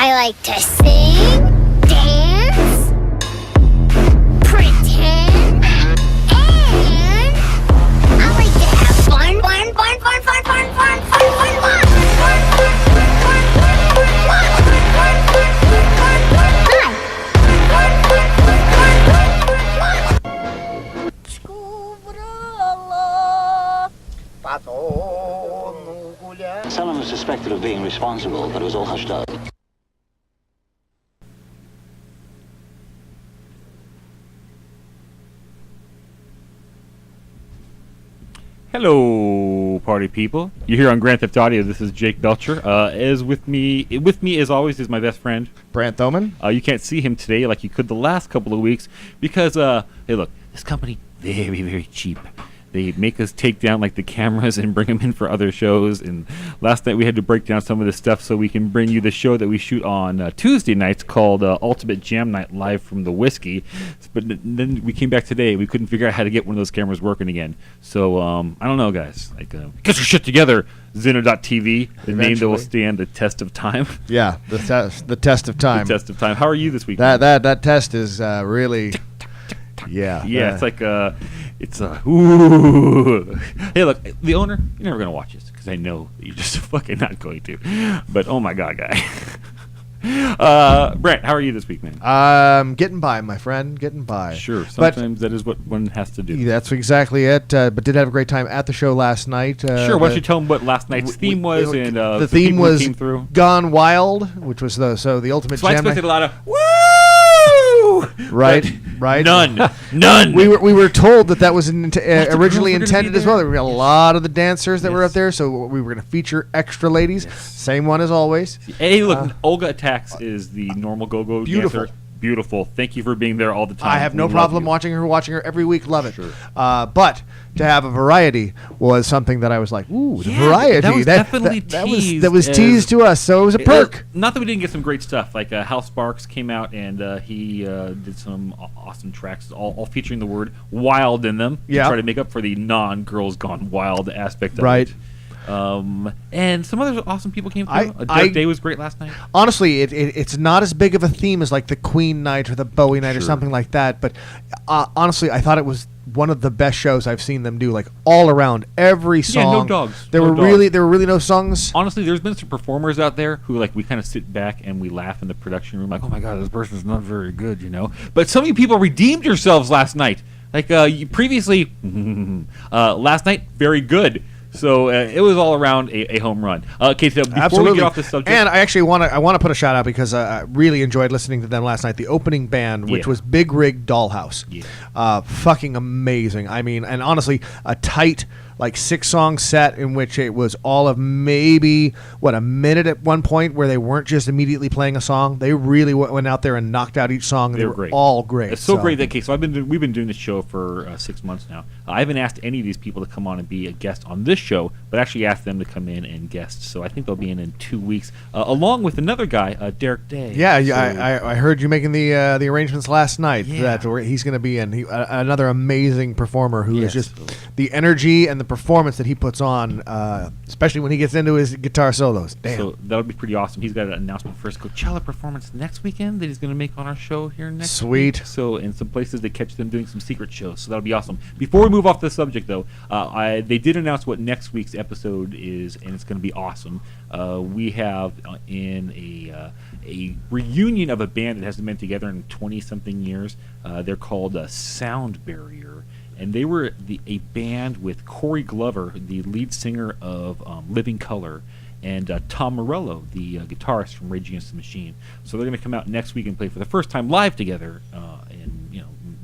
I like to sing, dance, pretend, and I like to have fun. Someone was suspected of being responsible, but it was all hushed up. Hello, party people. You're here on Grand Theft Audio. This is Jake Belcher. As with me as always is my best friend Brant Thoman. You can't see him today like you could the last couple of weeks because hey, look, this company very, very cheap. They make us take down like the cameras and bring them in for other shows. And last night we had to break down some of this stuff so we can bring you the show that we shoot on Tuesday nights called Ultimate Jam Night Live from the Whiskey. But then we came back today. We couldn't figure out how to get one of those cameras working again. So I don't know, guys. Like, get your shit together. Zeno.tv, the name that will stand the test of time. Yeah, the test of time. The test of time. How are you this week? That test is really, yeah. Yeah, it's like ooh. Hey, look, the owner, you're never gonna watch this because I know that you're just fucking not going to. But oh my god, guy. Brent, how are you this week, man? Getting by, my friend, getting by. Sure, sometimes that is what one has to do. That's exactly it. But did have a great time at the show last night. Sure, why don't you tell them what last night's theme was and the theme was Gone Wild, which was the ultimate. So I jam expected night. a lot of woo. Right. None. We were told that was originally intended as well. There were a lot of the dancers that were up there, so we were going to feature extra ladies. Yes. Same one as always. Hey, look, Olga Attacks is the normal go-go beautiful dancer. Beautiful. Thank you for being there all the time. I have no problem watching her every week. Love it. Sure. But to have a variety was something that I was like, ooh, the variety. That was definitely teased. That was teased to us, so it was a perk. Not that we didn't get some great stuff. Like Hal Sparks came out and he did some awesome tracks, all featuring the word wild in them to try to make up for the non-girls gone wild aspect of it. And some other awesome people came through. Doug Day was great last night. Honestly, it's not as big of a theme as like the Queen night or the Bowie night or something like that. But honestly, I thought it was one of the best shows I've seen them do. Like all around, every song. Yeah, no dogs. There were really no songs. Honestly, there's been some performers out there who like we kind of sit back and we laugh in the production room, like, oh my god, this person's not very good, you know. But some of you people redeemed yourselves last night. Like you previously, last night, very good. So it was all around a home run. Okay, so before we get off the subject, and I actually want to put a shout out because I really enjoyed listening to them last night. The opening band, which was Big Rig Dollhouse, fucking amazing. I mean, and honestly, a tight like 6-song set in which it was all of maybe a minute at one point where they weren't just immediately playing a song. They really went out there and knocked out each song. They were great. All great. It's so great that case. So we've been doing this show for 6 months now. I haven't asked any of these people to come on and be a guest on this show, but actually asked them to come in and guest. So I think they'll be in 2 weeks, along with another guy, Derek Day. Yeah, so, I heard you making the arrangements last night. That he's going to be in. Another amazing performer who is just the energy and the performance that he puts on, especially when he gets into his guitar solos. Damn. So that'll be pretty awesome. He's got an announcement for his Coachella performance next weekend that he's going to make on our show here next week. So in some places they catch them doing some secret shows. So that'll be awesome. Before we move off the subject, though, they did announce what next week's episode is, and it's going to be awesome. We have in a reunion of a band that hasn't been together in 20-something years. They're called Sound Barrier. And they were a band with Corey Glover, the lead singer of Living Colour, and Tom Morello, the guitarist from Rage Against the Machine. So they're going to come out next week and play for the first time live together in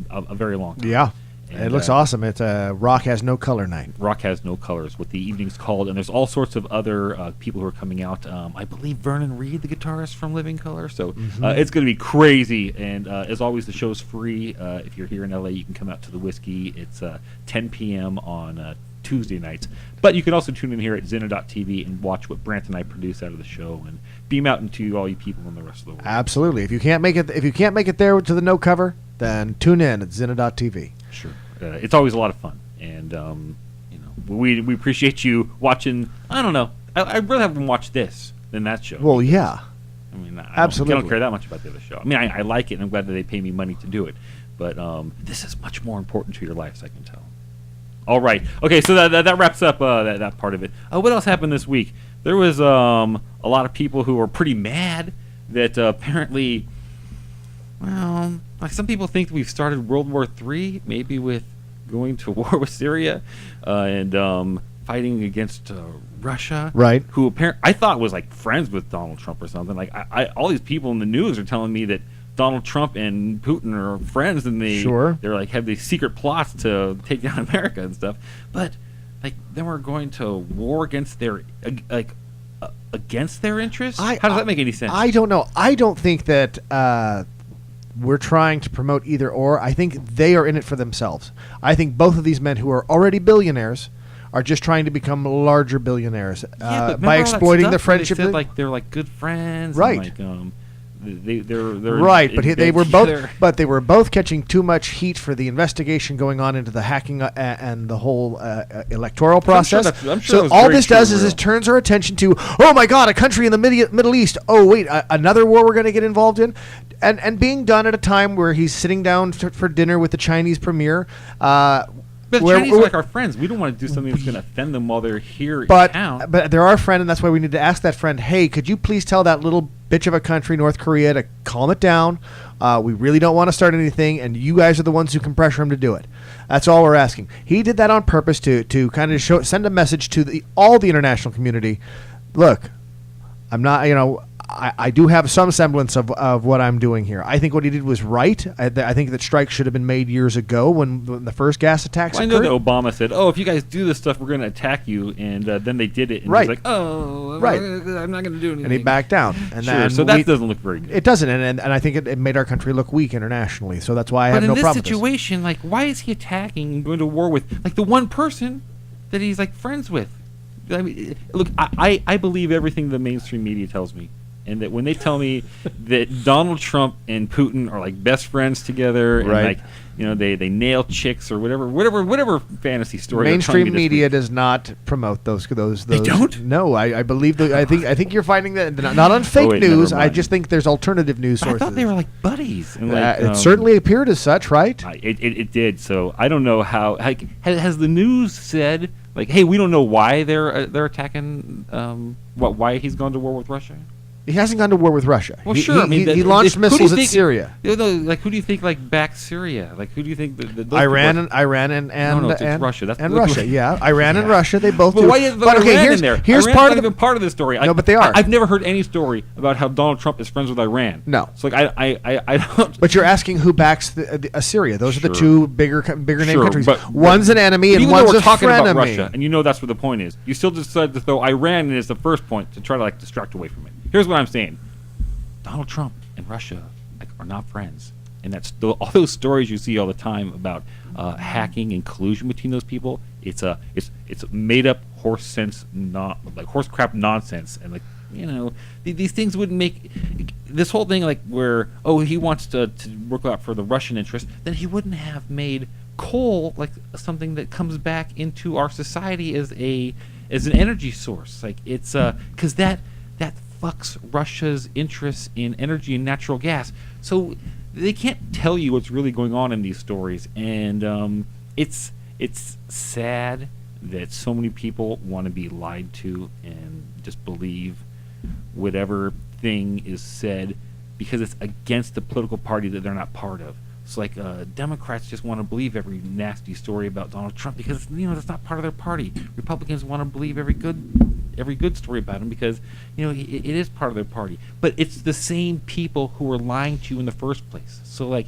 a very long time. Yeah. And it looks awesome. It's Rock Has No Color night. Rock Has No Colors, what the evening's called. And there's all sorts of other people who are coming out. I believe Vernon Reid, the guitarist from Living Colour. So it's going to be crazy. And as always, the show's free. If you're here in LA, you can come out to the Whiskey. It's 10 p.m. on Tuesday nights. But you can also tune in here at Zeno.tv and watch what Brant and I produce out of the show and beam out into all you people in the rest of the world. Absolutely. If you can't make it there to the no cover, then tune in at Zeno.tv. Sure. It's always a lot of fun, and we appreciate you watching. I don't know. I'd rather have them watch this than that show. Well, yeah. I mean, I Absolutely. don't care that much about the other show. I mean, I like it, and I'm glad that they pay me money to do it. But this is much more important to your lives, I can tell. All right. Okay, so that wraps up that part of it. What else happened this week? There was a lot of people who were pretty mad that apparently, well, like some people think we've started World War III, maybe with going to war with Syria and fighting against Russia. Right. Who I thought was like friends with Donald Trump or something. Like all these people in the news are telling me that Donald Trump and Putin are friends, and they're like have these secret plots to take down America and stuff. But like then we're going to war against their against their interests. How does that make any sense? I don't know. I don't think that we're trying to promote either or. I think they are in it for themselves. I think both of these men who are already billionaires are just trying to become larger billionaires by exploiting the friendship. They said, like they're like good friends, right? And, like, they're right, but they were both. But they were both catching too much heat for the investigation going on into the hacking and the whole electoral process. I'm sure so all this does is it turns our attention to, oh my God, a country in the Middle East. Oh wait, another war we're going to get involved in, and being done at a time where he's sitting down for dinner with the Chinese premier. But the Chinese are like our friends. We don't want to do something that's going to offend them while they're here in town. But they're our friend, and that's why we need to ask that friend, hey, could you please tell that little bitch of a country, North Korea, to calm it down? We really don't want to start anything, and you guys are the ones who can pressure him to do it. That's all we're asking. He did that on purpose to kind of send a message to all the international community. Look, I'm not, I do have some semblance of what I'm doing here. I think what he did was right. I think that strikes should have been made years ago when the first gas attacks occurred. I know that Obama said, "Oh, if you guys do this stuff, we're going to attack you," and then they did it. And right. He was like, "Oh, right. I'm not going to do anything." And he backed down. And sure. So that doesn't look very good. It doesn't, and I think it made our country look weak internationally. So that's why I have no problem with this. But in this situation, like, why is he attacking and going to war with like the one person that he's like friends with? I mean, look, I believe everything the mainstream media tells me. And that when they tell me that Donald Trump and Putin are like best friends together, and like they nail chicks or whatever fantasy story. Mainstream media does not promote those. They don't? No, I believe that. I think you're finding that not on fake news. I just think there's alternative news sources. I thought they were like buddies. And it certainly appeared as such, right? It did. So I don't know how. Has the news said like, hey, we don't know why they're attacking? Why he's gone to war with Russia? He hasn't gone to war with Russia. Well, sure. He launched missiles at Syria. Like, who do you think like backed Syria? Like, who do you think Iran and it's Russia. That's Russia. Yeah, Iran and Russia. They both. But why is Iran in there? Here's Iran's part not even part of this story. No, but they are. I've never heard any story about how Donald Trump is friends with Iran. No. So like I don't. But you're asking who backs Syria. Those are the two bigger name countries. But one's an enemy and one's a frenemy. About Russia, and that's what the point is. You still decided to throw Iran in as the first point to try to like distract away from it. Here's what I'm saying. Donald Trump and Russia are not friends, and that's all those stories you see all the time about hacking and collusion between those people. It's made up horse crap nonsense, and these things wouldn't make this whole thing like where he wants to work out for the Russian interest. Then he wouldn't have made coal like something that comes back into our society as an energy source. Like it's because that fucks Russia's interests in energy and natural gas. So they can't tell you what's really going on in these stories, and it's sad that so many people want to be lied to and just believe whatever thing is said because it's against the political party that they're not part of. It's like Democrats just want to believe every nasty story about Donald Trump because that's not part of their party. Republicans want to believe every good story about him because it is part of their party. But it's the same people who are lying to you in the first place. So like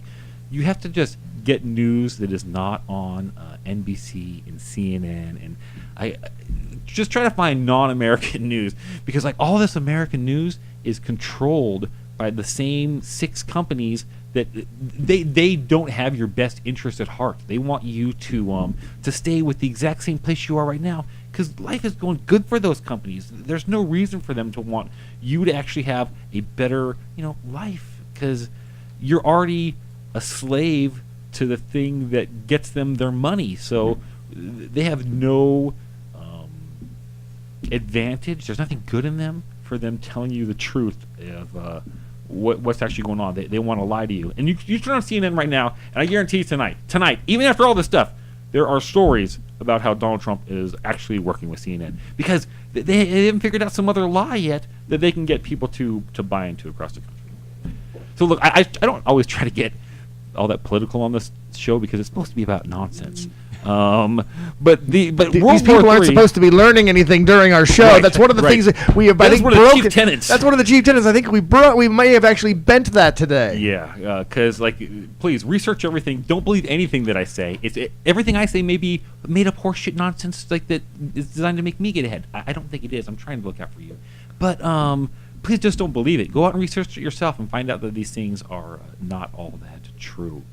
you have to just get news that is not on NBC and CNN, and I just try to find non-American news because like all this American news is controlled by the same 6 companies that they don't have your best interest at heart. They want you to stay with the exact same place you are right now because life is going good for those companies. There's no reason for them to want you to actually have a better life because you're already a slave to the thing that gets them their money. So they have no advantage. There's nothing good in them for them telling you the truth of what's actually going on. They want to lie to you. And you turn on CNN right now, and I guarantee you tonight, even after all this stuff, there are stories about how Donald Trump is actually working with CNN because they haven't figured out some other lie yet that they can get people to buy into across the country. So look, I don't always try to get all that political on this show because it's supposed to be about nonsense. But these people aren't supposed to be learning anything during our show. Right, that's one of the things that we have. That's one of the chief tenets. That's one of the chief tenets. I think we may have actually bent that today. Yeah, because please research everything. Don't believe anything that I say. Everything I say may be made up horseshit nonsense that is designed to make me get ahead. I don't think it is. I'm trying to look out for you, but please just don't believe it. Go out and research it yourself and find out that these things are not all that true.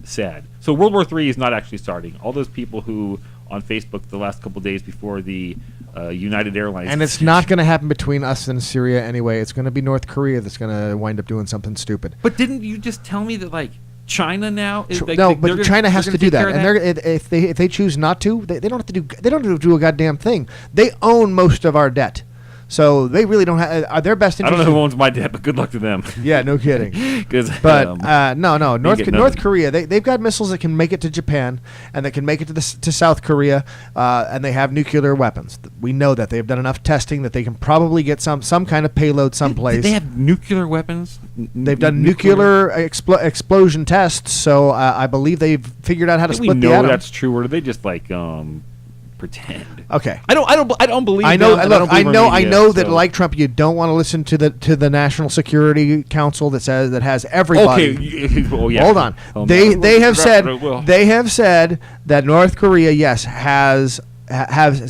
Sad. So World War III is not actually starting. All those people who on Facebook the last couple of days before the United Airlines, and it's not going to happen between us and Syria anyway. It's going to be North Korea that's going to wind up doing something stupid. But didn't you just tell me that China now? But China has to do that, and if they choose not to, they don't have to do. They don't have to do a goddamn thing. They own most of our debt. So they really don't have their best interest. I don't know who owns my debt, but good luck to them. Yeah, no kidding. But no. North Korea, they've got missiles that can make it to Japan and that can make it to South Korea, and they have nuclear weapons. We know that they've done enough testing that they can probably get some kind of payload someplace. They have nuclear weapons. They've done nuclear explosion tests, so I believe they've figured out how to split the atom. We know that's true, or do they just pretend? Okay, I don't believe. I know. Them, look, I know that like Trump, you don't want to listen to the National Security Council that has everybody. Okay, well, yeah. Hold on. They have said that North Korea, has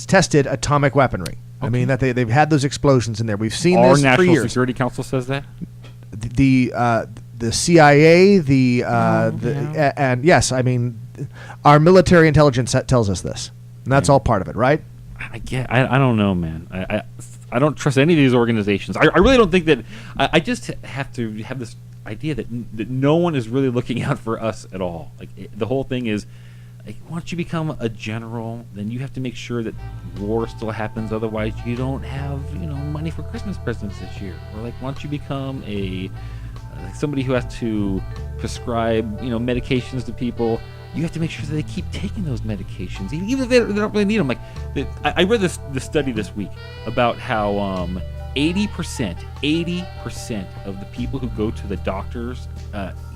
tested atomic weaponry. Okay. I mean that they've had those explosions in there. We've seen this for years. Our National Security Council says that. The CIA, and yes, I mean our military intelligence tells us this. And that's all part of it, right? I don't know, man. I don't trust any of these organizations. I really don't think that. I just have to have this idea that no one is really looking out for us at all. The whole thing is, once you become a general, then you have to make sure that war still happens. Otherwise, you don't have money for Christmas presents this year. Or once you become somebody who has to prescribe medications to people, you have to make sure that they keep taking those medications, even if they don't really need them. I read this study this week about how 80% of the people who go to the doctors,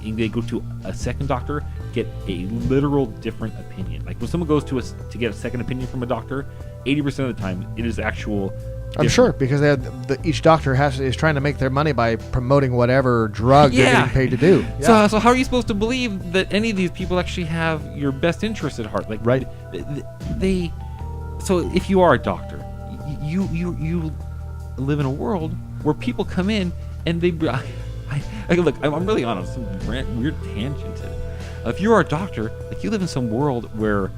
they go to a second doctor, get a literal different opinion. When someone goes to get a second opinion from a doctor, 80% of the time it is actual. I'm sure because each doctor is trying to make their money by promoting whatever drug they're getting paid to do. Yeah. So how are you supposed to believe that any of these people actually have your best interest at heart? Right. So if you are a doctor, you live in a world where people come in and they. Look, I'm really on some weird tangent. If you are a doctor, you live in some world where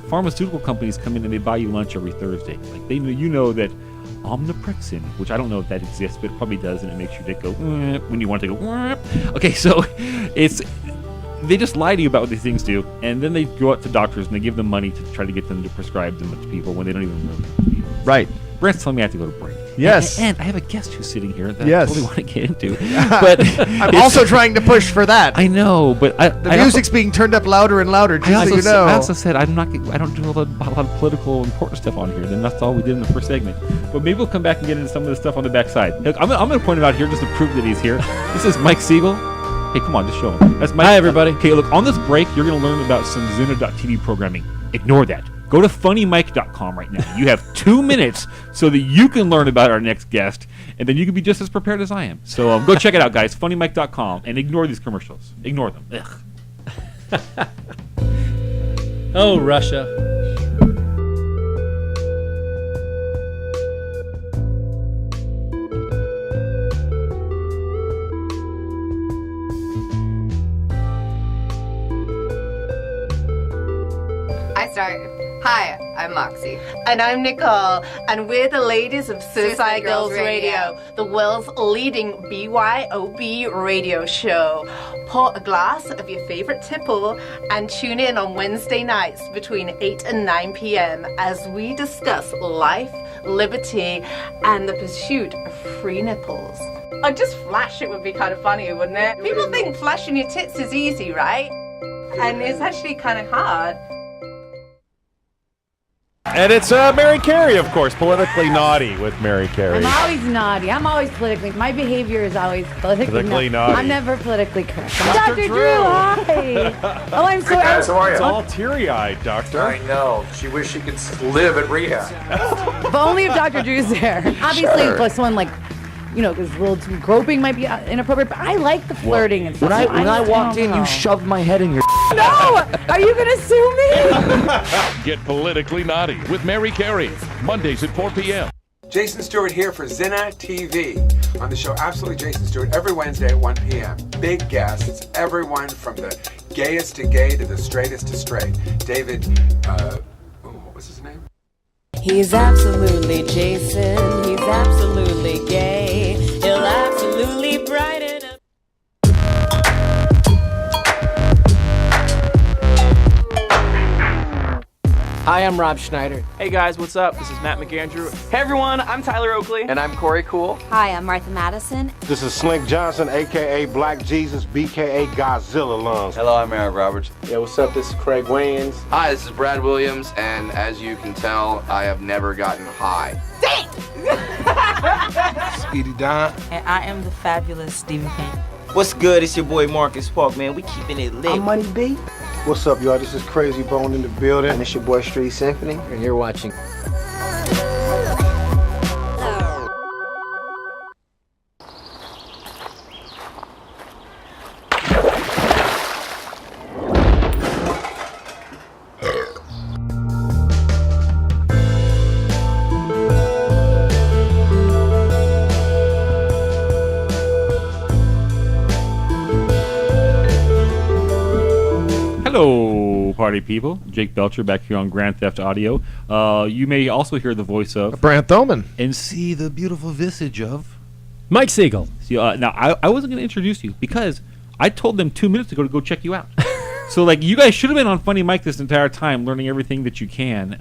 pharmaceutical companies come in and they buy you lunch every Thursday. They know that Omniprexin, which I don't know if that exists, but it probably does, and it makes your dick go when you want to go. Okay, so they just lie to you about what these things do, and then they go out to doctors and they give them money to try to get them to prescribe them to people when they don't even really need them. Right. Brent's telling me I have to go to break. Yes. And I have a guest who's sitting here that I totally want to get into. But I'm also trying to push for that. I know, but the music's being turned up louder and louder, I also said I don't do a lot of political important stuff on here. Then that's all we did in the first segment. But maybe we'll come back and get into some of the stuff on the backside. Look, I'm going to point it out here just to prove that he's here. This is Mike Siegel. Hey, come on, just show him. That's Mike. Hi, everybody. Okay, look, on this break, you're going to learn about some Zuna.tv programming. Ignore that. Go to funnymike.com right now. You have 2 minutes so that you can learn about our next guest, and then you can be just as prepared as I am. So go check it out, guys. Funnymike.com, and ignore these commercials. Ignore them. Ugh. Oh, Russia. Hi, I'm Moxie. And I'm Nicole, and we're the ladies of Suicide Girls Radio, the world's leading BYOB radio show. Pour a glass of your favorite tipple and tune in on Wednesday nights between 8 and 9 p.m. as we discuss life, liberty, and the pursuit of free nipples. Or just flash it would be kind of funny, wouldn't it? People think flashing your tits is easy, right? And it's actually kind of hard. And it's Mary Carey, of course, politically naughty with Mary Carey. I'm always naughty. I'm always politically. My behavior is always politically naughty. I'm never politically correct. Dr. Drew, hi. Oh, I'm so. Hey guys, how are you? It's all teary-eyed, Doctor. I know. She wished she could live at rehab. But only if Dr. Drew's there. Obviously, if someone like, because a little too groping might be inappropriate. But I like the flirting and stuff. When I walked in, you shoved my head in your. No! Are you gonna sue me? Get politically naughty with Mary Carey. Mondays at 4 p.m. Jason Stewart here for Zinna TV. On the show Absolutely Jason Stewart every Wednesday at 1 p.m. Big guests, everyone from the gayest to gay to the straightest to straight. David, what was his name? He's absolutely Jason. He's absolutely gay. He'll absolutely brighten up. Hi, I'm Rob Schneider. Hey guys, what's up? This is Matt McAndrew. Hey everyone, I'm Tyler Oakley. And I'm Corey Cool. Hi, I'm Martha Madison. This is Slink Johnson, aka Black Jesus, BKA Godzilla Lungs. Hello, I'm Eric Roberts. Yeah, what's up? This is Craig Wayans. Hi, this is Brad Williams, and as you can tell, I have never gotten high. Speedy Don. And I am the fabulous Stephen King. What's good? It's your boy Marcus Park, man. We keeping it lit. I'm Money B. What's up, y'all? This is Crazy Bone in the building. And it's your boy Street Symphony. And you're watching. Hello, party people. Jake Belcher back here on Grand Theft Audio. You may also hear the voice of Brant Thoman and see the beautiful visage of Mike Siegel. See, now I wasn't going to introduce you because I told them 2 minutes ago to go check you out. So like you guys should have been on Funny Mike this entire time, learning everything that you can.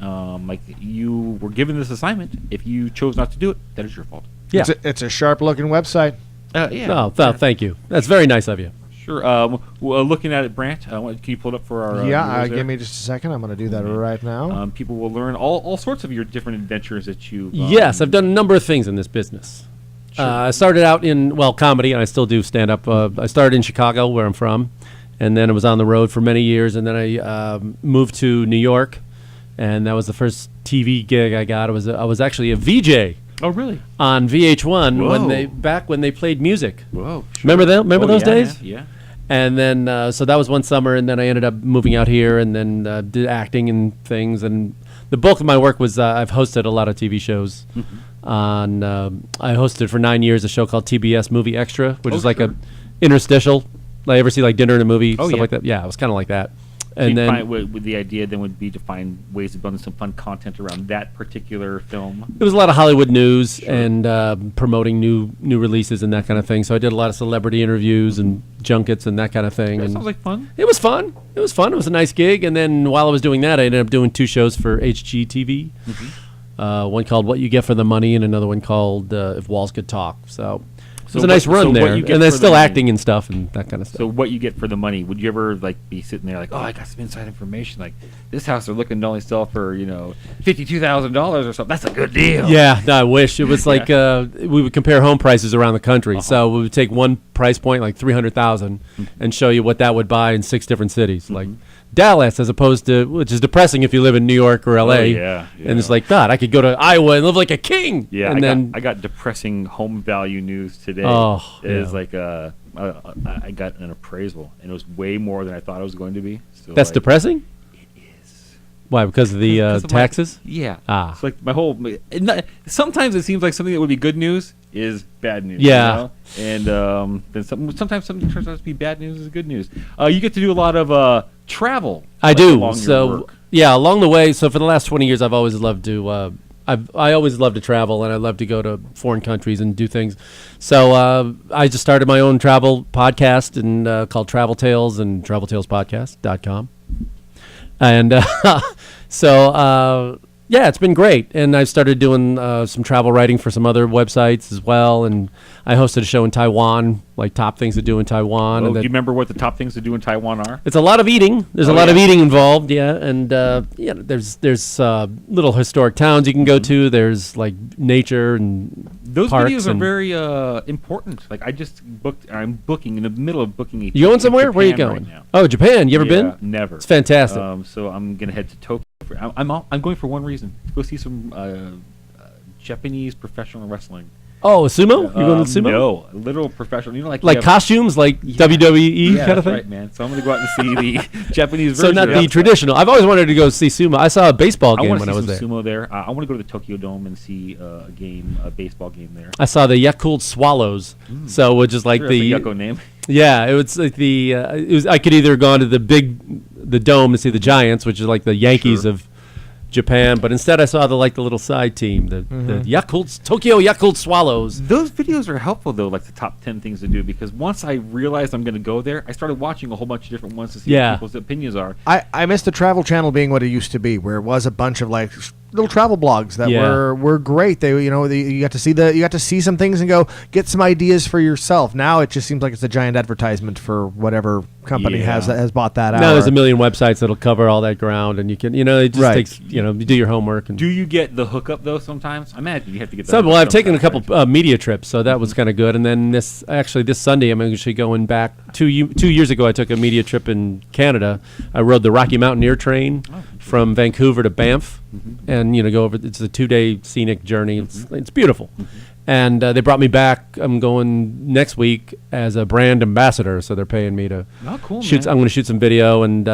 Like you were given this assignment. If you chose not to do it, that is your fault. Yeah, it's a sharp looking website. Yeah. Oh, thank you. That's very nice of you. Sure. Looking at it, Brant, can you pull it up for our? Give me just a second. I'm going to do that right now. People will learn all sorts of your different adventures that you. Yes, I've done a number of things in this business. Sure. I started out in comedy, and I still do stand up. I started in Chicago, where I'm from, and then I was on the road for many years, and then I moved to New York, and that was the first TV gig I got. I was actually a VJ. Oh, really? On VH1 when they played music. Whoa! Sure. Remember those days? Yeah. And then so that was one summer, and then I ended up moving out here, and then did acting and things. And the bulk of my work was I've hosted a lot of TV shows. Mm-hmm. I hosted for 9 years a show called TBS Movie Extra, which is like a interstitial. Like ever see like Dinner and a Movie stuff like that? Yeah, it was kind of like that. And then with the idea then would be to find ways of building some fun content around that particular film. It was a lot of Hollywood news and promoting new releases and that kind of thing. So I did a lot of celebrity interviews and junkets and that kind of thing. That sounds like fun. It was fun. It was a nice gig. And then while I was doing that, I ended up doing 2 shows for HGTV. Mm-hmm. One called What You Get for the Money and another one called If Walls Could Talk. So it was a nice run there, and then still acting and stuff and that kind of stuff. So what you get for the money? Would you ever be sitting there like, oh, I got some inside information, like this house they're looking to only sell for $52,000 or something? That's a good deal. Yeah, no, I wish it was like we would compare home prices around the country. So we would take one price point like $300,000 and show you what that would buy in 6 different cities, like Dallas, as opposed to, which is depressing if you live in New York or LA. And it's like, God, I could go to Iowa and live like a king. Yeah, and I got depressing home value news today. Oh, is like I got an appraisal, and it was way more than I thought it was going to be. So that's depressing? It is. Why, because of the taxes? Yeah. It's like my whole... sometimes it seems like something that would be good news is bad news. Yeah. And then sometimes something turns out to be bad news is good news. You get to do a lot of travel. I do. So yeah, along the way. So for the last 20 years, I've always loved to. I always love to travel, and I love to go to foreign countries and do things. So I just started my own travel podcast and called Travel Tales and TravelTalesPodcast.com. And so Yeah, it's been great. And I've started doing some travel writing for some other websites as well. And I hosted a show in Taiwan, like top things to do in Taiwan. Do you remember what the top things to do in Taiwan are? It's a lot of eating. There's a lot of eating involved, yeah. And there's little historic towns you can go to. There's like nature and those parks videos are and very important. Like I'm booking in the middle of booking. You going somewhere? Where are you going? Right now. Oh, Japan. You ever been? Never. It's fantastic. So I'm gonna head to Tokyo. I'm going for one reason: to go see some Japanese professional wrestling. Oh, sumo? You going to sumo? No, literal professional. You know, like costumes, like WWE kind of thing. Right, man. So I'm gonna go out and see the Japanese so version. So not the traditional. I've always wanted to go see sumo. I saw a baseball game when I was there. Sumo there. I want to go to the Tokyo Dome and see a baseball game there. I saw the Yakult Swallows. So which is like the Yucko name. Yeah, it was like I could either gone to the dome to see the Giants, which is like the Yankees of Japan, but instead I saw the little side team, the Tokyo Yakult Swallows. Those videos are helpful though, like the top 10 things to do, because once I realized I'm going to go there, I started watching a whole bunch of different ones to see what people's opinions are. I miss the Travel Channel being what it used to be, where it was a bunch of like little travel blogs that were great. They you got to see some things and go get some ideas for yourself. Now it just seems like it's a giant advertisement for whatever company has bought that out. Now there's a million websites that'll cover all that ground, and you can it just takes you do your homework. And do you get the hookup though? Sometimes I imagine you have to get. Well, I've taken a couple media trips, so that was kind of good. And then this Sunday, I'm actually going back 2 years ago. I took a media trip in Canada. I rode the Rocky Mountaineer train from Vancouver to Banff, and go over. It's a 2-day scenic journey. It's beautiful. And they brought me back. I'm going next week as a brand ambassador, so they're paying me to shoot. I'm going to shoot some video and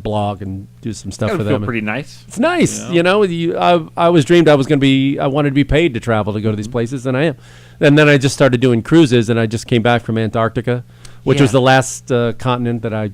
blog and do some stuff for them. Feel pretty nice. It's nice, I always dreamed I wanted to be paid to travel to go to these places, and I am. And then I just started doing cruises, and I just came back from Antarctica, which was the last continent that I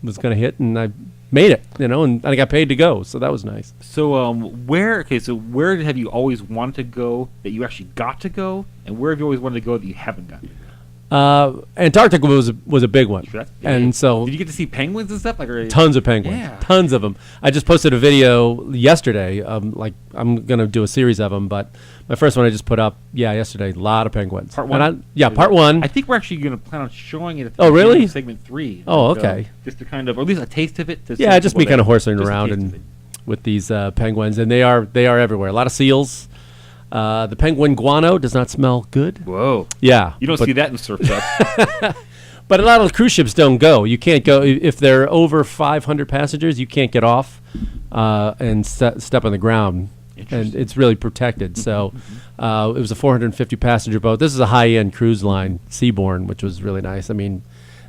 was going to hit, and I made it, and I got paid to go, so that was nice. So where have you always wanted to go that you actually got to go, and where have you always wanted to go that you haven't gotten to go? Antarctica was a big one, and so did you get to see penguins and stuff? Tons of penguins, tons of them. I just posted a video yesterday. I'm gonna do a series of them, but my first one I just put up yesterday. A lot of penguins. Part one. Part one. I think we're actually gonna plan on showing it. At the really? Segment 3. Oh, okay. Just to kind of, or at least a taste of it. Just me kind of horsing around with these penguins, and they are everywhere. A lot of seals. The penguin guano does not smell good. Whoa. Yeah. You don't see that in surf shops. But a lot of the cruise ships don't go. You can't go if they're over 500 passengers. You can't get off and step on the ground, and it's really protected. So it was a 450 passenger boat. This is a high-end cruise line, Seabourn, which was really nice. I mean,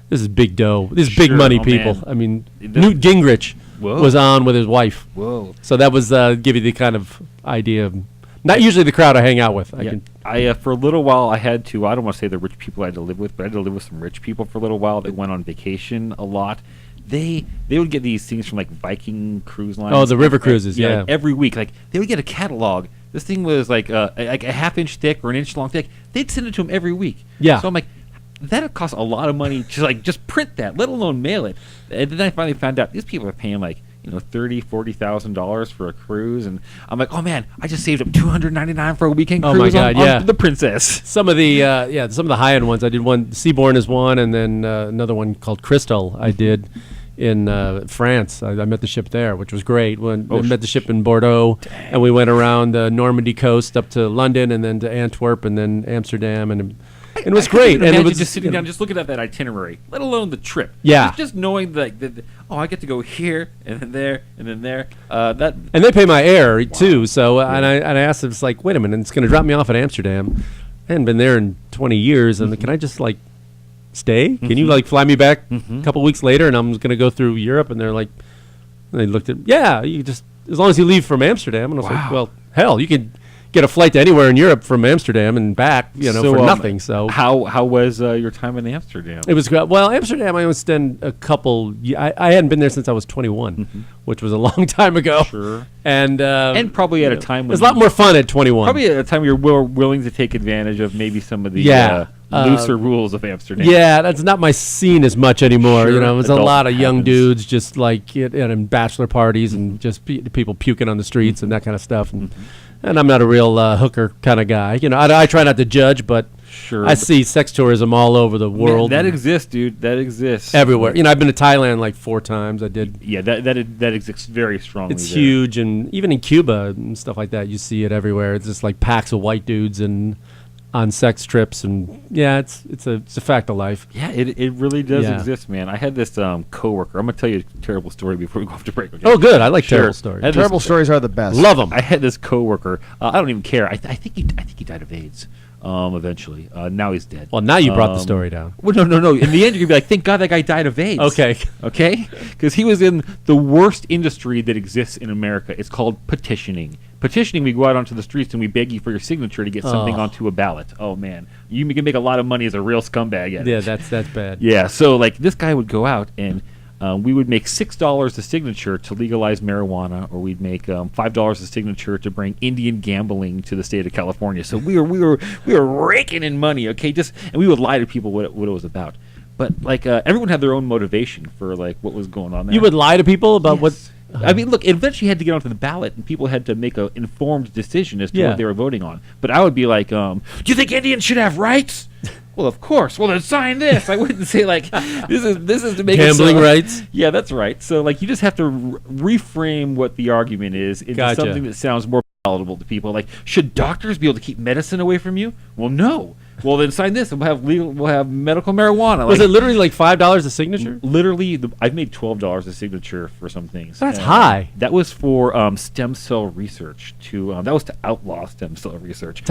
this is big dough. This is big money, people. Man. I mean, Newt Gingrich was on with his wife. Whoa. So that was give you the kind of idea of. Not usually the crowd I hang out with. I for a little while I had to. I don't want to say the rich people I had to live with, but I had to live with some rich people for a little while that went on vacation a lot. They would get these things from like Viking cruise lines. Oh, the river cruises, yeah. Like every week, like they would get a catalog. This thing was like a half-inch thick or an inch long thick. They'd send it to them every week. Yeah. So I'm like, that'd cost a lot of money to just print that, let alone mail it. And then I finally found out these people are paying $30,000-$40,000 for a cruise, and I'm like, oh man, I just saved up $299 for a weekend cruise. Oh my God, on the Princess. Some of the high end ones. I did one. Seabourn is one, and then another one called Crystal. I did in France. I met the ship there, which was great. I met the ship in Bordeaux, and we went around the Normandy coast up to London, and then to Antwerp, and then Amsterdam, and it was great. And it was just sitting down, just looking at that itinerary, let alone the trip. Yeah, just knowing that I get to go here and then there and then there. And they pay my air too. So and I asked them, it's like, wait a minute, it's going to drop me off at Amsterdam. I hadn't been there in 20 years, and can I just stay? Can you fly me back a couple weeks later, and I'm going to go through Europe? And they looked at, you just as long as you leave from Amsterdam. And I was like, well, hell, you could get a flight to anywhere in Europe from Amsterdam and back, for nothing. So how was your time in Amsterdam? It was great. Well, Amsterdam, I would spend a couple. I hadn't been there since I was 21, which was a long time ago. Sure. And probably at a time when it was a lot more fun at 21. Probably at a time you're willing to take advantage of maybe some of the looser rules of Amsterdam. Yeah, that's not my scene as much anymore. Sure, You know, there's a adult lot of young happens. dudes just like in bachelor parties and just people puking on the streets and that kind of stuff. And I'm not a real hooker kind of guy. You know, I try not to judge, but Sure. I see sex tourism all over the world. That exists, dude. That exists everywhere. You know, I've been to Thailand like 4 times. I did. Yeah, that exists very strongly. It's there. huge, and even in Cuba and stuff like that, you see it everywhere. It's just like packs of white dudes and on sex trips, and yeah, it's a fact of life. Yeah, it really does Yeah. exist, man. I had this coworker. I'm gonna tell you a terrible story before we go off to break. Okay? Oh, good. I like terrible stories. Terrible stories are the best. Love them. I had this coworker. I don't even care. I think he died of AIDS. Eventually, now he's dead. Well, now you brought the story down. Well, no. In the end, you're gonna be like, "Thank God that guy died of AIDS." Okay, because he was in the worst industry that exists in America. It's called petitioning. Petitioning, we go out onto the streets and we beg you for your signature to get something onto a ballot. Oh man, you can make a lot of money as a real scumbag at it. Yeah, that's bad. Yeah, so like this guy would go out and we would make $6 a signature to legalize marijuana, or we'd make $5 a signature to bring Indian gambling to the state of California. So we were raking in money, okay? And we would lie to people what it was about. But like everyone had their own motivation for like what was going on there. You would lie to people about what? I mean, look, it eventually had to get onto the ballot, and people had to make an informed decision as to what they were voting on. But I would be like, do you think Indians should have rights? Well, of course. Well, then sign this. I wouldn't say like this is to make gambling it so, rights. Yeah, that's right. So like you just have to reframe what the argument is into something that sounds more palatable to people. Like, should doctors be able to keep medicine away from you? Well, no. Well, then sign this, and we'll have medical marijuana. Was it literally like $5 a signature? Literally, I've made $12 a signature for some things. That's high. That was for stem cell research. That was to outlaw stem cell research.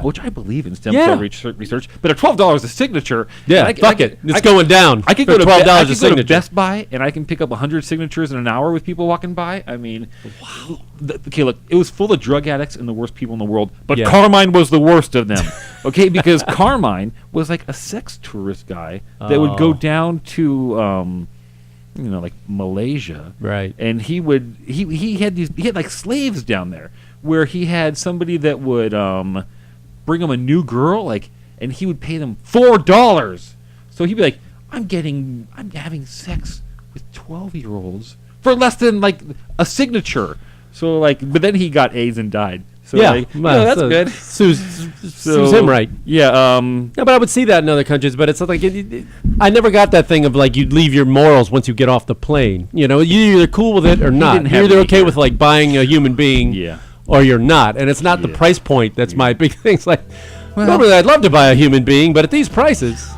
Which I believe in stem cell research. But at $12 a signature, yeah, fuck it, it's going down. I could for go to $12 a signature. Best Buy, and I can pick up 100 signatures in an hour with people walking by. I mean, wow. Okay, look, it was full of drug addicts and the worst people in the world, but Carmine was the worst of them. Okay, because Carmine was like a sex tourist guy that would go down to like Malaysia, right? And he had like slaves down there where he had somebody that would bring him a new girl, and he would pay them $4. So he'd be like, I'm having sex with 12-year-olds for less than like a signature. So but then he got AIDS and died. So that's good. Sues him right. Yeah. But I would see that in other countries. But it's like I never got that thing of like you'd leave your morals once you get off the plane. You know, you're either cool with it or not. You're either okay with like buying a human being, or you're not. And it's not the price point that's my big thing. It's like, normally I'd love to buy a human being, but at these prices,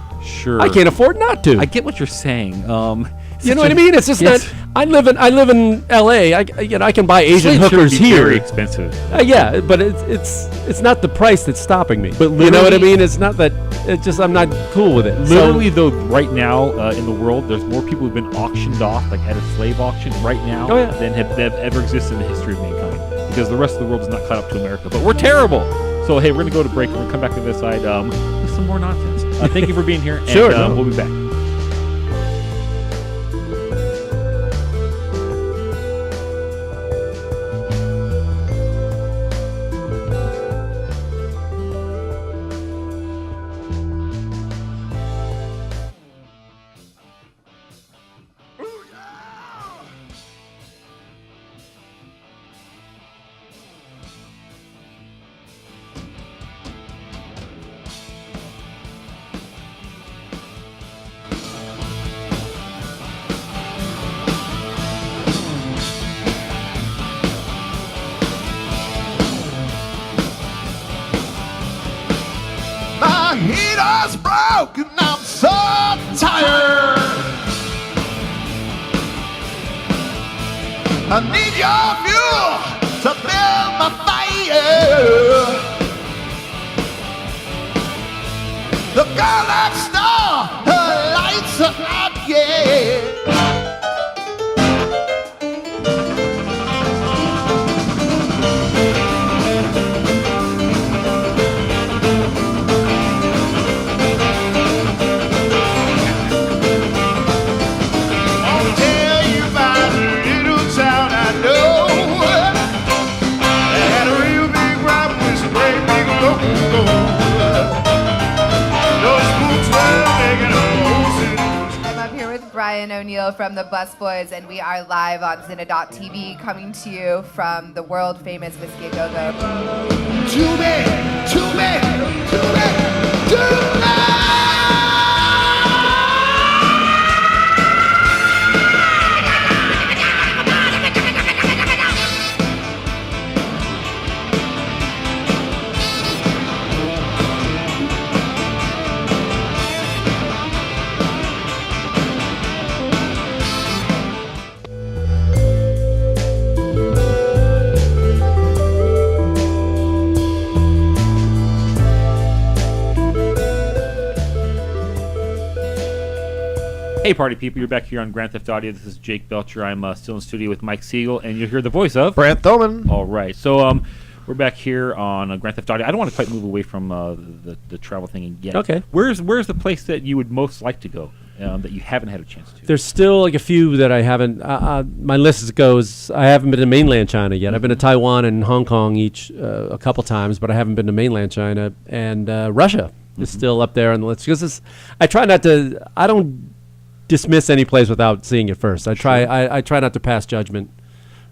I can't afford not to. I get what you're saying. You know what I mean? It's just that I live in L.A. I can buy Asian hookers here. Very expensive. Yeah, but it's not the price that's stopping me. But you know what I mean? It's not that. It's just I'm not cool with it. Literally, though, right now in the world, there's more people who've been auctioned off, like at a slave auction, right now than have ever existed in the history of mankind. Because the rest of the world is not caught up to America. But we're terrible. So hey, we're gonna go to break. We're gonna come back to this side with some more nonsense. Thank you for being here. And, sure. We'll be back. My heater's broken, I'm so tired. I need your fuel to build my fire. The girl next door, her lights are out, yeah. No Ryan O'Neill from the Busboys, and we are live on Zinna.tv, coming to you from the world famous Whiskey A Go Go. Hey, party people, you're back here on Grand Theft Audio. This is Jake Belcher. I'm still in studio with Mike Siegel, and you'll hear the voice of... Brant Thoman. All right. So we're back here on Grand Theft Audio. I don't want to quite move away from the travel thing yet. Okay. Where's the place that you would most like to go that you haven't had a chance to? There's still like a few that I haven't. My list goes. I haven't been to mainland China yet. I've been to Taiwan and Hong Kong each a couple times, but I haven't been to mainland China. And Russia is still up there on the list because I try not to. I don't dismiss any place without seeing it first. I try not to pass judgment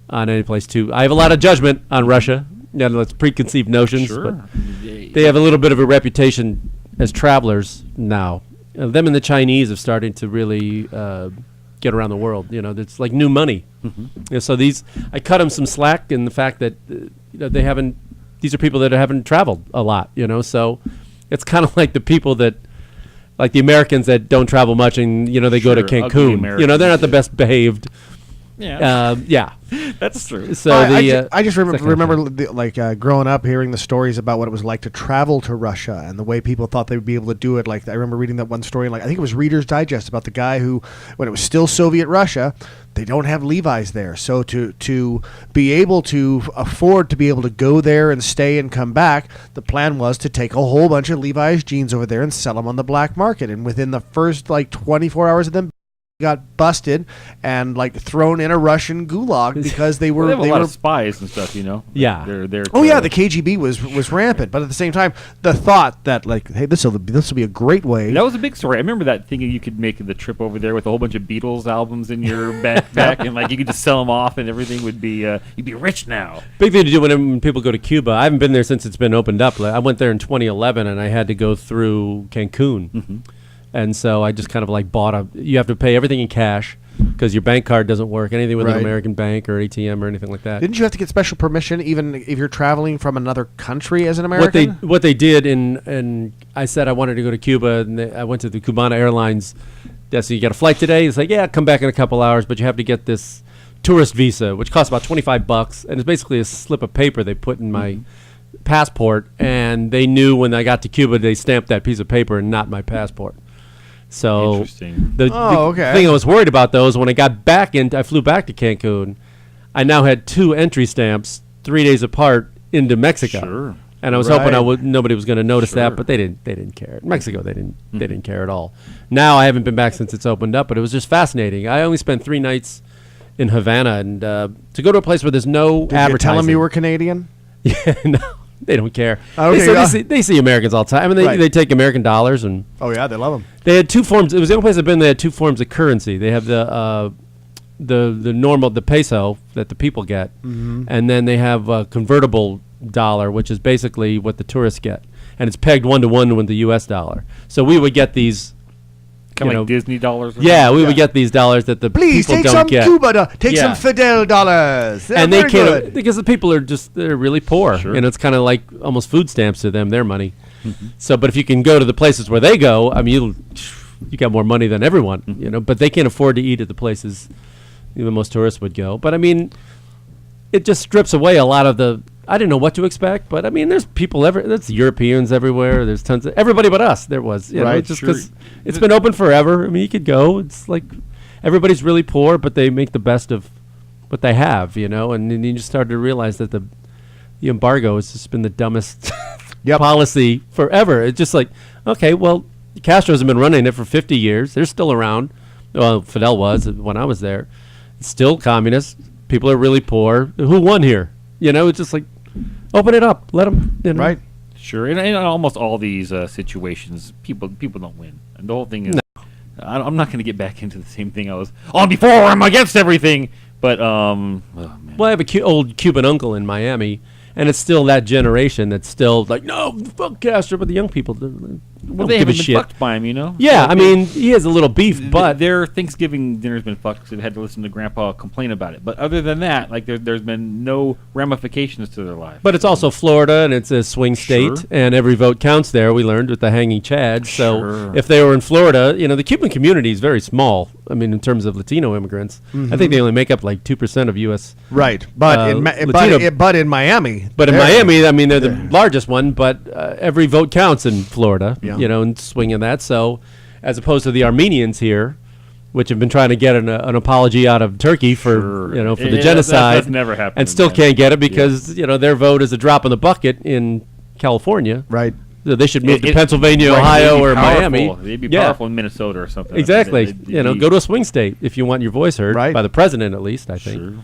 on any place too. I have a lot of judgment on Russia. You know, it's preconceived notions, but they have a little bit of a reputation as travelers now. Them and the Chinese have started to really get around the world. You know, it's like new money. You know, so I cut them some slack in the fact that you know, they haven't. These are people that haven't traveled a lot. You know, so it's kind of like the people that. Like the Americans that don't travel much, and you know they go to Cancun. You know they're not the best behaved. Yeah, yeah, that's true. So I just remember growing up, hearing the stories about what it was like to travel to Russia and the way people thought they would be able to do it. Like I remember reading that one story, I think it was Reader's Digest, about the guy who, when it was still Soviet Russia, they don't have Levi's there. So to be able to afford to be able to go there and stay and come back, the plan was to take a whole bunch of Levi's jeans over there and sell them on the black market. And within the first 24 hours of them got busted and thrown in a Russian gulag because they were they have a lot of spies and stuff, you know. Yeah, they're the KGB was rampant, but at the same time, the thought that hey, this will be a great way. That was a big story. I remember that, thinking you could make the trip over there with a whole bunch of Beatles albums in your backpack, and you could just sell them off, and everything would be you'd be rich now. Big thing to do when people go to Cuba. I haven't been there since it's been opened up. I went there in 2011, and I had to go through Cancun. And so I just kind of bought you have to pay everything in cash because your bank card doesn't work, anything with an American bank or ATM or anything like that. Didn't you have to get special permission even if you're traveling from another country as an American? What they did, and I said I wanted to go to Cuba, and I went to the Cubana Airlines. So you got a flight today? It's like, yeah, come back in a couple hours, but you have to get this tourist visa, which costs about $25, and it's basically a slip of paper they put in my passport, and they knew when I got to Cuba, they stamped that piece of paper and not my passport. So the thing I was worried about though is when I got back I flew back to Cancun, I now had 2 entry stamps 3 days apart into Mexico. Sure. And I was hoping nobody was going to notice that, but they didn't care. In Mexico, they didn't care at all. Now I haven't been back since it's opened up, but it was just fascinating. I only spent 3 nights in Havana, and to go to a place where there's no advertising. You tell them you were Canadian? Yeah, no. They don't care. Okay, they see Americans all the time. I mean, they take American dollars and. Oh yeah, they love them. They had 2 forms. It was the only place I've been. They had 2 forms of currency. They have the normal peso that the people get, and then they have a convertible dollar, which is basically what the tourists get, and it's pegged 1-to-1 with the U.S. dollar. So we would get these. Kind of like Disney dollars? Yeah, we would get these dollars that the people don't get. Take some Fidel dollars. And they can't, because the people are they're really poor. And it's kind of like almost food stamps to them, their money. So, but if you can go to the places where they go, I mean, you got more money than everyone, you know, but they can't afford to eat at the places most tourists would go. But I mean, it just strips away a lot of I didn't know what to expect, but I mean, there's people there's Europeans everywhere. There's tons of everybody but us. There was, you know, just because it's been open forever. I mean, you could go. It's like everybody's really poor, but they make the best of what they have, you know. And then you just started to realize that the embargo has just been the dumbest policy forever. It's just like, okay, well, Castro's been running it for 50 years. They're still around. Well, Fidel was when I was there. It's still communist. People are really poor. Who won here? You know, it's just like, open it up. Let them, you know. Right. Sure. And in almost all these situations, people don't win. And the whole thing is I'm not going to get back into the same thing I was on before. I'm against everything. But oh, man. Well, I have a old Cuban uncle in Miami, and it's still that generation that's still like, no, fuck Castro, but the young people don't they give a haven't been shit. fucked by him, you know? Yeah, Like I mean, he has a little beef, but their Thanksgiving dinner's been fucked because they've had to listen to Grandpa complain about it. But other than that, like there's been no ramifications to their life. But it's also Florida, and it's a swing state, and every vote counts there. We learned with the hanging Chad. So if they were in Florida, the Cuban community is very small. I mean, in terms of Latino immigrants, I think they only make up like 2% of U.S. Right, but but in Miami, but in Miami, I mean, they're the largest one. But every vote counts in Florida, and swinging that. So as opposed to the Armenians here, which have been trying to get an apology out of Turkey for for the genocide, that's never happened, and still can't get it because their vote is a drop in the bucket in California. Right. So they should move to Pennsylvania, Ohio, or Miami. They'd be powerful in Minnesota or something. Exactly. Go to a swing state if you want your voice heard by the president, at least. I think.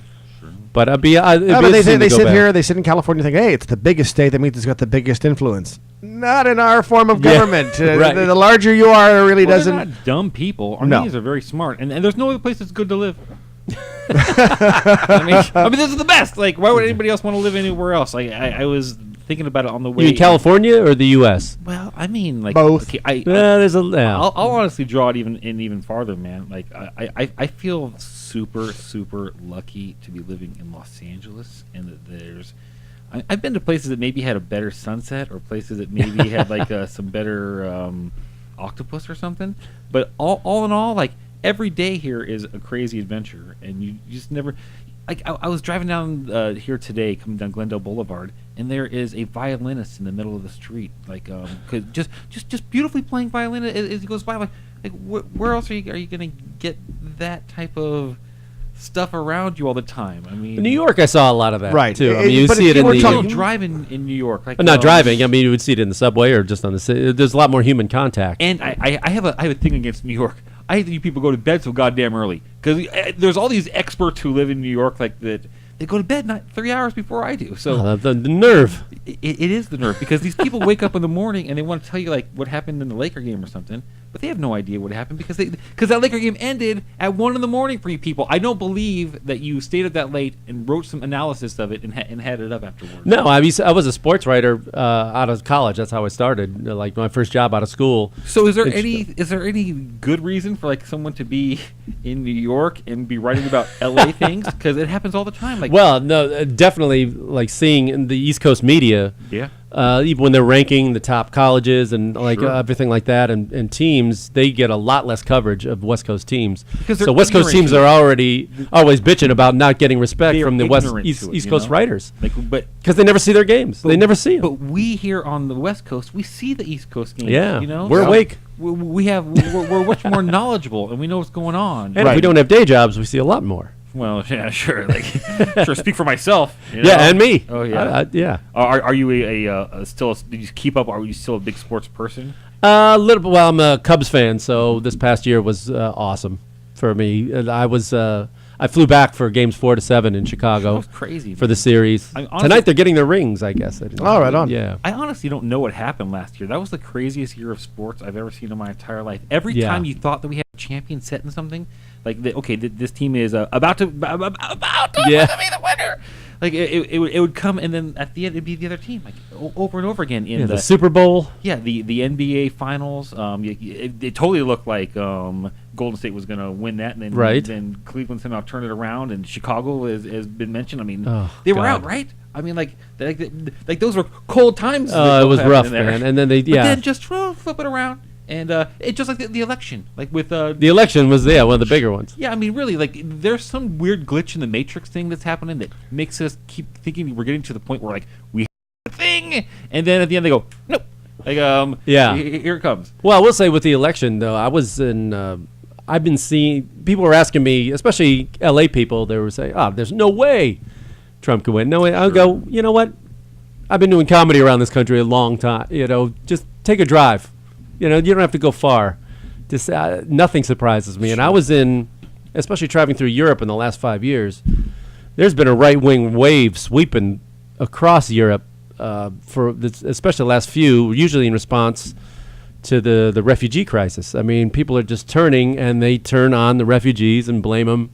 But they sit here, they sit in California, and think, hey, it's the biggest state. That means it's got the biggest influence. Not in our form of government. Right. The larger you are, it really doesn't. They're not dumb people. Armenians are very smart, and there's no other place that's good to live. I mean, this is the best. Like, why would anybody else want to live anywhere else? Like, I was thinking about it on the way. You mean California or the U.S.? Well, I mean, like both. Okay, I'll honestly draw it even farther, man. Like, I feel super lucky to be living in Los Angeles, and that there's. I've been to places that maybe had a better sunset, or places that maybe had like some better octopus or something. But all in all, like every day here is a crazy adventure, and you just never. Like I was driving down here today, coming down Glendale Boulevard, and there is a violinist in the middle of the street, like just beautifully playing violin as he goes by. Like where else are you gonna get that type of stuff around you all the time? I mean, in New York, I saw a lot of that, right? Too. I mean, you see it in the driving in New York, like not driving. I mean, you would see it in the subway or just on the city. There's a lot more human contact. And I have a thing against New York. I hate that you people go to bed so goddamn early, because there's all these experts who live in New York like that. They go to bed not 3 hours before I do. So the nerve. It is the nerve, because these people wake up in the morning and they want to tell you like what happened in the Laker game or something, but they have no idea what happened because that Laker game ended at 1 a.m. for you people. I don't believe that you stayed up that late and wrote some analysis of it and had it up afterwards. No, I was a sports writer out of college. That's how I started. Like my first job out of school. So is there any good reason for like someone to be in New York and be writing about LA things? Because it happens all the time. Like, well, no, definitely like seeing in the East Coast media. Yeah. Even when they're ranking the top colleges and like everything like that, and teams, they get a lot less coverage of West Coast teams. So West Coast teams are already always bitching about not getting respect from the East Coast writers, because they never see their games. They never see them. But we here on the West Coast, we see the East Coast games. Yeah, we're awake. We're much more knowledgeable, and we know what's going on. And if we don't have day jobs, we see a lot more. Well, yeah, sure. Like, sure. Speak for myself. Yeah, and me. Oh, yeah, yeah. Are you did you keep up? Are you still a big sports person? A little bit. Well, I'm a Cubs fan, so this past year was awesome for me. I flew back for games 4 to 7 in Chicago. That was crazy for the series. Tonight they're getting their rings, I guess. Right on. Yeah. I honestly don't know what happened last year. That was the craziest year of sports I've ever seen in my entire life. Every time you thought that we had a champion set in something. Like, this team is about to be the winner. Like, it would come, and then at the end, it'd be the other team, like, over and over again. In the Super Bowl. Yeah, the NBA Finals. It totally looked like Golden State was going to win that, and then Cleveland somehow turned it around, and Chicago has been mentioned. I mean, they were out, right? I mean, like those were cold times. It was rough, man. And then but then just flip it around. And it's just like the election, like with the election was one of the bigger ones. Yeah, I mean, really, like there's some weird glitch in the Matrix thing that's happening that makes us keep thinking we're getting to the point where like we have a thing, and then at the end they go, nope. Like here it comes. Well, I will say with the election though, I was in. I've been seeing people were asking me, especially LA people. They were saying, "Oh, there's no way Trump could win." No way. I'll go. You know what? I've been doing comedy around this country a long time. Just take a drive. You don't have to go far. Just nothing surprises me. And I was especially traveling through Europe in the last 5 years. There's been a right-wing wave sweeping across Europe especially the last few, usually in response to the refugee crisis. I mean, people are just turning, and they turn on the refugees and blame them.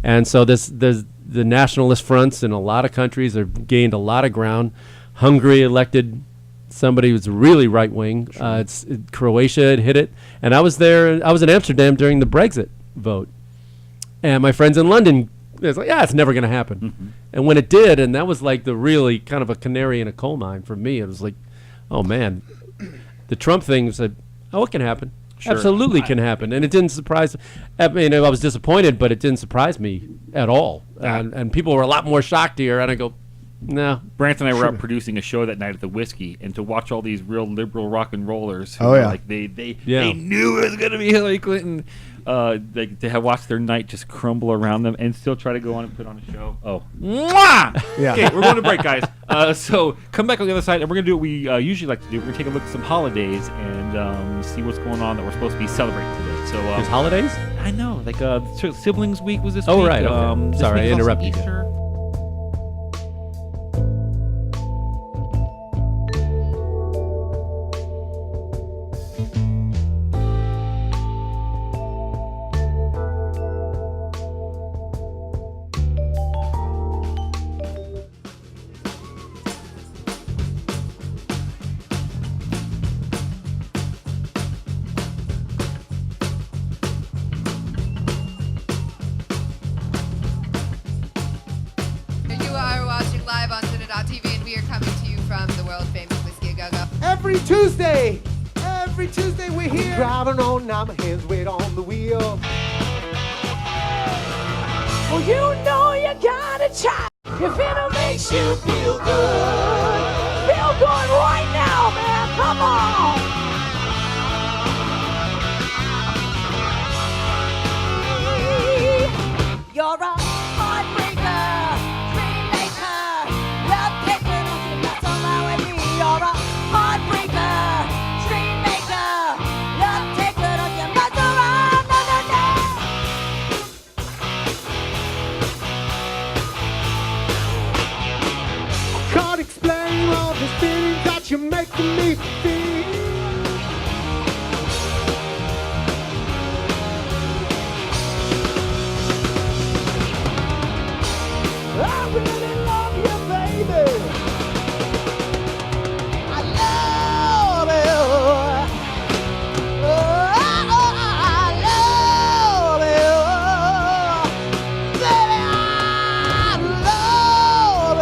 And so the nationalist fronts in a lot of countries have gained a lot of ground. Hungary elected somebody who's really right wing. Croatia had hit it, and I was there. I was in Amsterdam during the Brexit vote, and my friends in London, it's like, it's never going to happen. Mm-hmm. And when it did, and that was like the really kind of a canary in a coal mine for me. It was like, oh man, the Trump thing said, oh, it can happen. Sure. Absolutely can happen. And it didn't surprise. I mean, I was disappointed, but it didn't surprise me at all. And people were a lot more shocked here. And I go, no. Brant and I were out producing a show that night at the Whiskey, and to watch all these real liberal rock and rollers who were like they knew it was going to be Hillary Clinton. They have watched their night just crumble around them and still try to go on and put on a show. Oh, mwah! Yeah. Okay, we're going to break, guys. So come back on the other side, and we're going to do what we usually like to do. We're going to take a look at some holidays and see what's going on that we're supposed to be celebrating today. So there's holidays? I know, like Siblings Week was this week. Oh, right. Okay. Sorry, I interrupted you. Easter. Every Tuesday we're here. Driving on, now my hands weight on the wheel. Well, you know you gotta try if it makes you feel good. Feel good right now, man. Come on. You're a heartbreaker, dream maker, love taker, nothing that's all right with me. You're a heartbreaker, dream maker, love taker, nothing that's all right. I can't explain all the feelings that you're making me feel. I really love you, baby. I love you. Oh, I love you. Baby, I love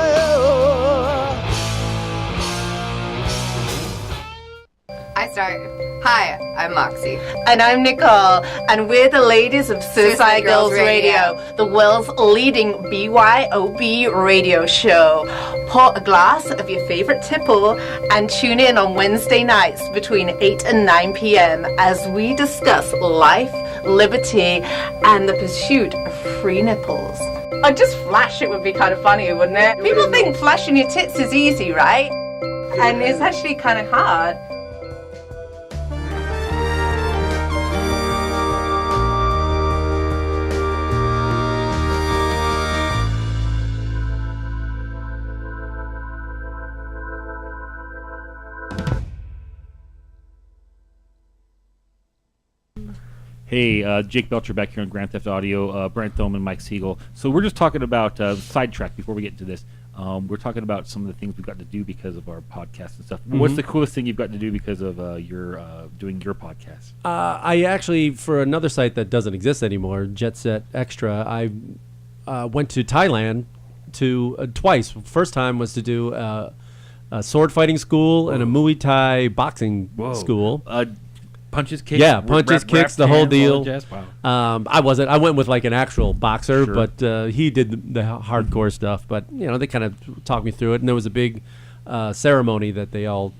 you. I start. Hi, I'm Moxie. And I'm Nicole, and we're the ladies of Suicide Girls Radio, the world's leading BYOB radio show. Pour a glass of your favorite tipple and tune in on Wednesday nights between 8 and 9 p.m. as we discuss life, liberty, and the pursuit of free nipples. Or just flash it would be kind of funny, wouldn't it? People think flashing your tits is easy, right? And it's actually kind of hard. Hey, Jake Belcher back here on Grand Theft Audio, Brent Thoman, Mike Siegel. So we're just talking about sidetrack before we get into this. We're talking about some of the things we've got to do because of our podcast and stuff. Mm-hmm. What's the coolest thing you've got to do because of your doing your podcast? I actually, for another site that doesn't exist anymore, Jet Set Extra, I went to Thailand twice. First time was to do a sword fighting school and a Muay Thai boxing school. Punches, kicks? Yeah, punches, kicks, the whole deal. Wow. I wasn't. I went with like an actual boxer, Sure. but he did the hardcore stuff. But, they kind of talked me through it. And there was a big ceremony that they all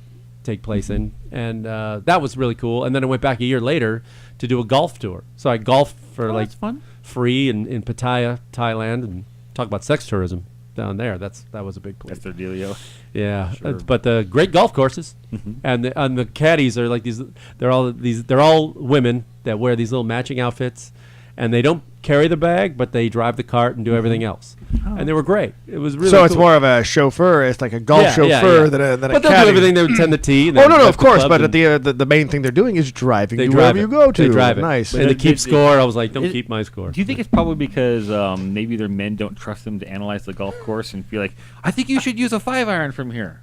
take place in. And that was really cool. And then I went back a year later to do a golf tour. So I golfed for that's fun. Free in Pattaya, Thailand, and talk about sex tourism down there. That was a big place. That's their dealio. Yeah, Sure. but the great golf courses, and the caddies are like these. They're all women that wear these little matching outfits, and they don't carry the bag, but they drive the cart and do everything else. And they were great. It was really so it's cool. more of a chauffeur. It's like a golf chauffeur than a But they'll do everything. They would tend the tee. Oh no, of course. But at the main thing they're doing is driving you wherever you go to. They drive it. Nice. And they keep score. I was like, don't keep my score. Do you think it's probably because maybe their men don't trust them to analyze the golf course and feel like, I think you should use a 5-iron from here?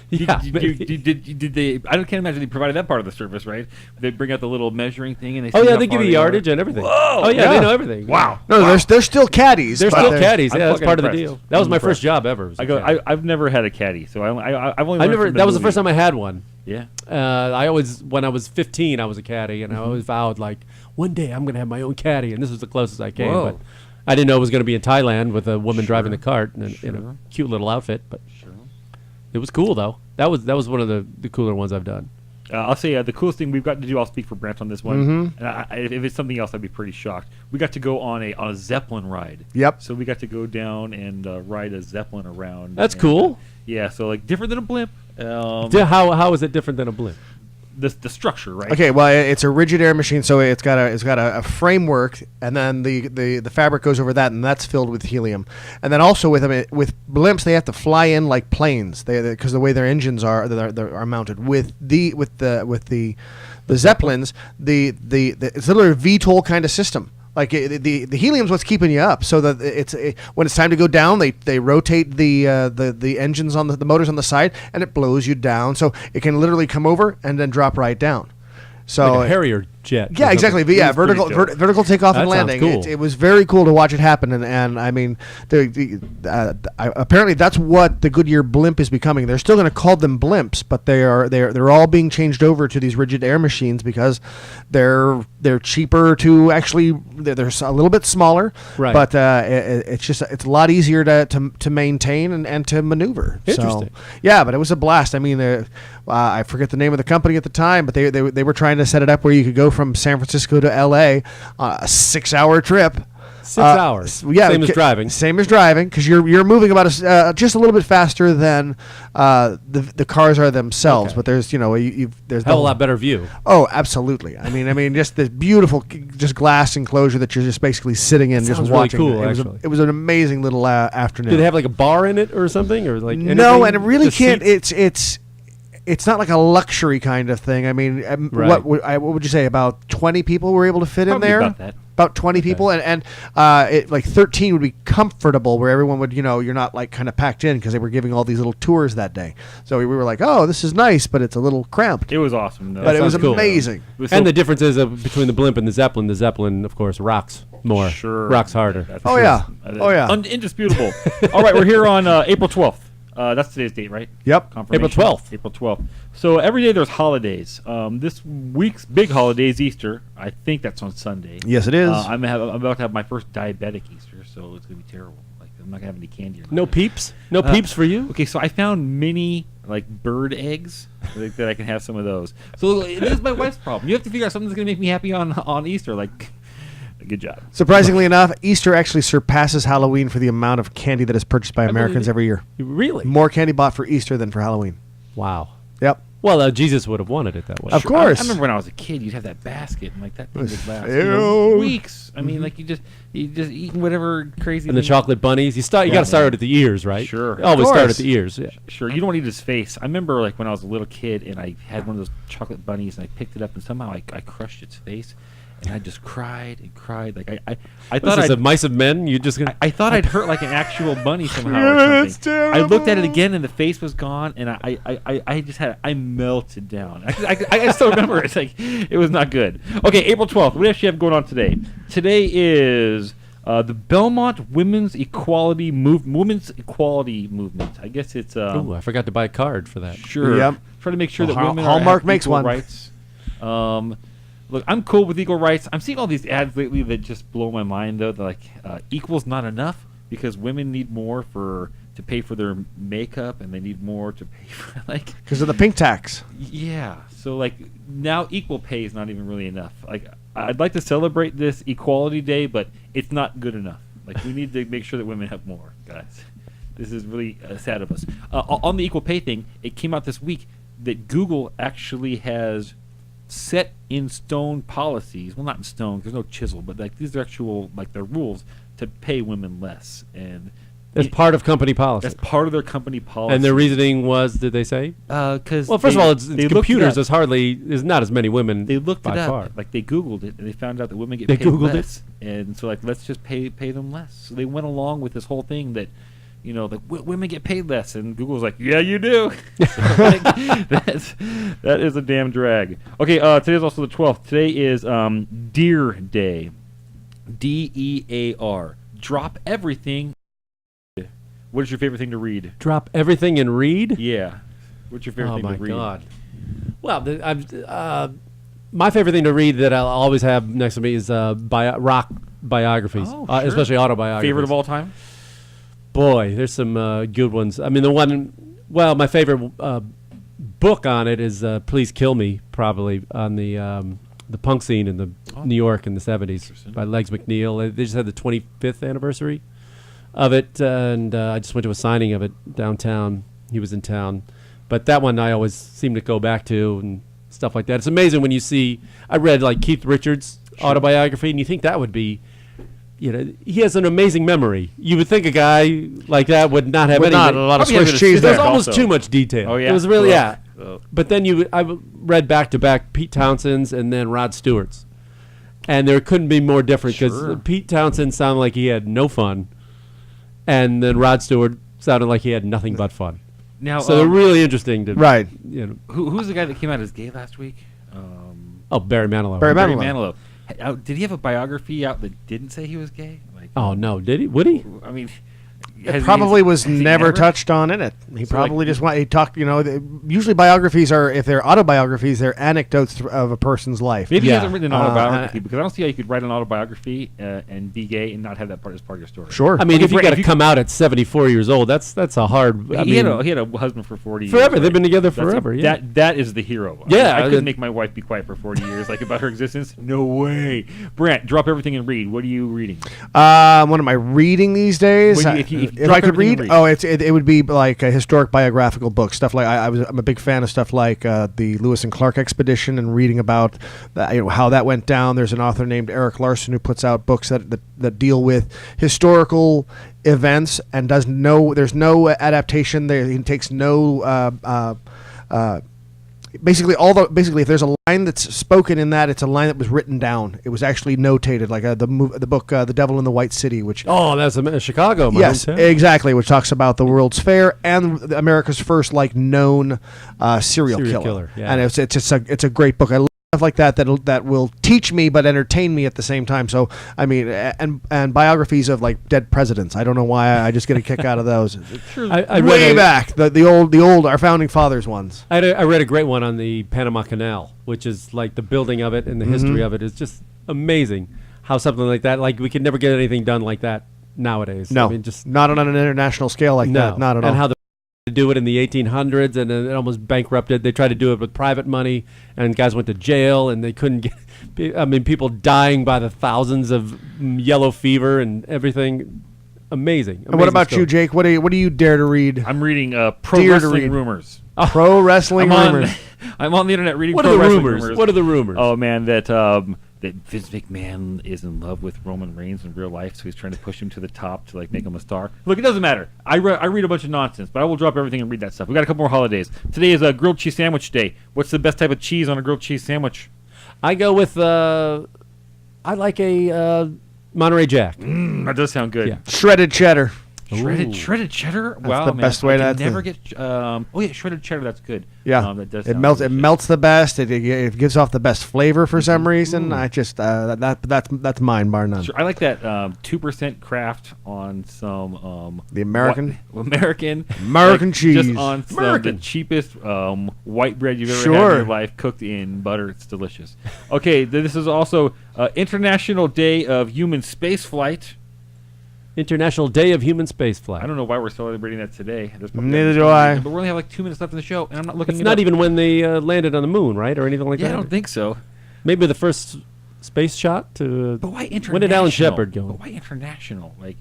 Yeah. Did they? I can't imagine they provided that part of the service, right? They bring out the little measuring thing and they. Oh see yeah, how they give far you they are. yardage and everything. Whoa! Oh yeah, they know everything. Wow. No, they're still caddies. They're but still caddies. I'm Yeah, that's fucking part of the impressed. deal. That was I'm my impressed. first job ever. I've never had a caddy, so I've only. I learned never. from That was the movies. first time I had one. Yeah. When I was 15, I was a caddy, and I always vowed like one day I'm gonna have my own caddy, and this was the closest I came. Whoa. But I didn't know it was gonna be in Thailand with a woman driving the cart in a cute little outfit. But it was cool though. That was one of the cooler ones I've done. I'll say the coolest thing we've got to do. I'll speak for Brant on this one. Mhm. And if it's something else, I'd be pretty shocked. We got to go on a Zeppelin ride. Yep. So we got to go down and ride a Zeppelin around. That's and, cool. Yeah. So like different than a blimp. How is it different than a blimp? The structure, right? Okay, well, it's a rigid air machine, so it's got a framework, and then the fabric goes over that, and that's filled with helium. And then also with blimps, they have to fly in like planes, because the way their engines are mounted. With the Zeppelins, it's literally a VTOL kind of system. Like the helium's what's keeping you up, so that when it's time to go down, they rotate the engines on the motors on the side, and it blows you down, so it can literally come over and then drop right down. So like a Harrier jet. Yeah, exactly. But yeah, vertical takeoff and That sounds landing. cool. It was very cool to watch it happen, and I mean, apparently that's what the Goodyear blimp is becoming. They're still going to call them blimps, but they're all being changed over to these rigid air machines because they're cheaper to actually. They're a little bit smaller, right? But it's a lot easier to maintain and to maneuver. Interesting. So, yeah, but it was a blast. I mean, I forget the name of the company at the time, but they were trying to set it up where you could go from San Francisco to L.A. On a 6-hour trip. 6 hours. Yeah, Same as driving. Same as driving, because you're moving about just a little bit faster than the cars are themselves. Okay. But there's there's Hell of a lot better view. Oh, absolutely. I mean, just this beautiful just glass enclosure that you're just basically sitting in, just Sounds watching. really cool, It was an amazing little afternoon. Did they have like a bar in it or something, or like no, and it really Just can't. seats? It's not like a luxury kind of thing. I mean, Right. what would you say? About 20 people were able to fit Probably in there. about that. About 20 people, and like 13 would be comfortable, where everyone would, you're not like kind of packed in because they were giving all these little tours that day. So we were like, oh, this is nice, but it's a little cramped. It was awesome, though. But it was Sounds cool. amazing. It was so- And the difference is between the blimp and the Zeppelin, of course, rocks more. Sure. Rocks harder. That's Oh true. yeah, oh yeah. Indisputable. All right, we're here on April 12th. That's today's date, right? Yep. Confirmation. April 12th. April 12th. So every day there's holidays. This week's big holiday is Easter. I think that's on Sunday. Yes, it is. I'm about to have my first diabetic Easter, so it's gonna be terrible. Like I'm not gonna have any candy. No peeps? No peeps for you? Okay, so I found mini like bird eggs that I can have some of those. So this is my wife's problem. You have to figure out something that's gonna make me happy on Easter. Like, good job. Surprisingly enough, Easter actually surpasses Halloween for the amount of candy that is purchased by Americans every year. Really? More candy bought for Easter than for Halloween. Wow. Yep. Well, Jesus would have wanted it that way. Of course. I remember when I was a kid, you'd have that basket, and like that thing would last Ew. weeks. I mean, like you just eating whatever crazy. And the thing. chocolate bunnies. You got to start at the ears, right? Sure. Always Of start course. at the ears. Yeah. Sure, you don't want to eat his face. I remember like when I was a little kid, and I had one of those chocolate bunnies, and I picked it up, and somehow I crushed its face. And I just cried and cried. Like I thought This is a mice of men. You just I thought I'd hurt like an actual bunny somehow Yeah, or something. that's terrible. I looked at it again and the face was gone, and I melted down. I still remember it. It's like it was not good. Okay, April 12th. What do we actually have going on today? Today is the Belmont Women's Equality Movement. I guess it's. Ooh, I forgot to buy a card for that. Sure. Yep. Try to make sure Well, that women Hallmark have makes equal one. rights. Look, I'm cool with equal rights. I'm seeing all these ads lately that just blow my mind, though. They're like, equal's not enough because women need more to pay for their makeup, and they need more to pay for, like... Because of the pink tax. Yeah. So, like, now equal pay is not even really enough. Like, I'd like to celebrate this Equality Day, but it's not good enough. Like, we need to make sure that women have more, guys. This is really sad of us. On the equal pay thing, it came out this week that Google actually has set in stone policies. Well, not in stone, there's no chisel, but like these are actual, like their rules to pay women less. And That's part of company policy. that's part of their company policy. And their reasoning was, did they say? Because Well, first of all, it's computers. There's not as many women. They looked by it up. far. Like they Googled it, and they found out that women get They paid Googled less. And so, like, let's just pay them less. So they went along with this whole thing that, you know, like women get paid less, and Google's like, yeah, you do. So, like, that is a damn drag. Okay, today's also the 12th. Today is Deer Day. DEAR. Drop everything. What is your favorite thing to read? Drop everything and read? Yeah. What's your favorite thing to read? Oh, my God. Well, my favorite thing to read that I'll always have next to me is rock biographies, Oh, sure. especially autobiographies. Favorite of all time? Boy, there's some good ones. I mean, my favorite book on it is Please Kill Me, probably, on the punk scene in New York in the 70s by Legs McNeil. They just had the 25th anniversary of it, and I just went to a signing of it downtown. He was in town. But that one I always seem to go back to and stuff like that. It's amazing when you see, I read like Keith Richards' autobiography, and you think that would be, you know, he has an amazing memory. You would think a guy like that would not have a lot of Swiss cheese. There's almost too much detail. Oh, yeah? It was really, Ugh. yeah. Ugh. But then I read back to back Pete Townsend's and then Rod Stewart's. And there couldn't be more different because Pete Townsend sounded like he had no fun. And then Rod Stewart sounded like he had nothing but fun. Now, so they're really interesting to You know. Who's the guy that came out as gay last week? Barry Manilow. Barry Manilow. Did he have a biography out that didn't say he was gay? Like, oh no, did he? Would he? I mean, It probably was never touched on in it. He probably just he talked. You know, usually biographies are, if they're autobiographies, they're anecdotes of a person's life. Maybe he hasn't written an autobiography because I don't see how you could write an autobiography and be gay and not have that part as part of your story. Sure. I mean, if you got to come out at 74 years old, that's a hard. He had a husband for 40 years. Forever. Right? They've been together forever. Yeah. That is the hero. Yeah. I couldn't make my wife be quiet for 40 years, like about her existence. No way. Brant, drop everything and read. What are you reading? What am I reading these days? If I could read, it would be like a historic biographical book, stuff like I'm a big fan of stuff like the Lewis and Clark expedition and reading about how that went down. There's an author named Eric Larson who puts out books that deal with historical events and there's no adaptation there. He takes no basically if there's a line that's spoken in that, it's a line that was written down. It was actually notated, like the book The Devil in the White City, which that's Chicago. Yes, hometown. Exactly, which talks about the World's Fair and America's first known serial killer. Yeah. And it's a great book. I love stuff like that will teach me but entertain me at the same time. So I mean, and biographies of like dead presidents. I don't know why I just get a kick out of those. I way back the old our founding fathers ones. I read a great one on the Panama Canal, which is like the building of it and the history of it is just amazing. How something like that, like we could never get anything done like that nowadays. No, I mean, just not on an international scale like that. Not at all. And how do it in the 1800s and it almost bankrupted. They tried to do it with private money and guys went to jail and they couldn't get. I mean, people dying by the thousands of yellow fever and everything. Amazing. And what about you, Jake? What do you dare to read? I'm reading Pro Wrestling Rumors. Pro Wrestling Rumors. I'm on the internet reading What Pro are the Wrestling rumors? What are the rumors? Oh man, that Vince McMahon is in love with Roman Reigns in real life, so he's trying to push him to the top to like make him a star. Look, it doesn't matter. I read a bunch of nonsense, but I will drop everything and read that stuff. We got a couple more holidays. Today is a grilled cheese sandwich day. What's the best type of cheese on a grilled cheese sandwich? I go with I like a Monterey Jack. That does sound good. Yeah. Shredded cheddar. Shredded cheddar. That's wow, the man. best way I to can never get. shredded cheddar. That's good. Yeah, that does. It melts the best. It gives off the best flavor for some reason. I just that's mine, bar none. Sure, I like that 2% Kraft on some the American cheese. Just on some the cheapest white bread you've ever had in your life, cooked in butter. It's delicious. Okay, this is also International Day of Human Space Flight. International Day of Human Space Flight. I don't know why we're celebrating that today. Neither do I. But we only have like 2 minutes left in the show, and I'm not looking. It's not even when they landed on the moon, right, or anything like that. I don't think so. Maybe the first space shot to. But why international? When did Alan Shepard go? But why international? Like,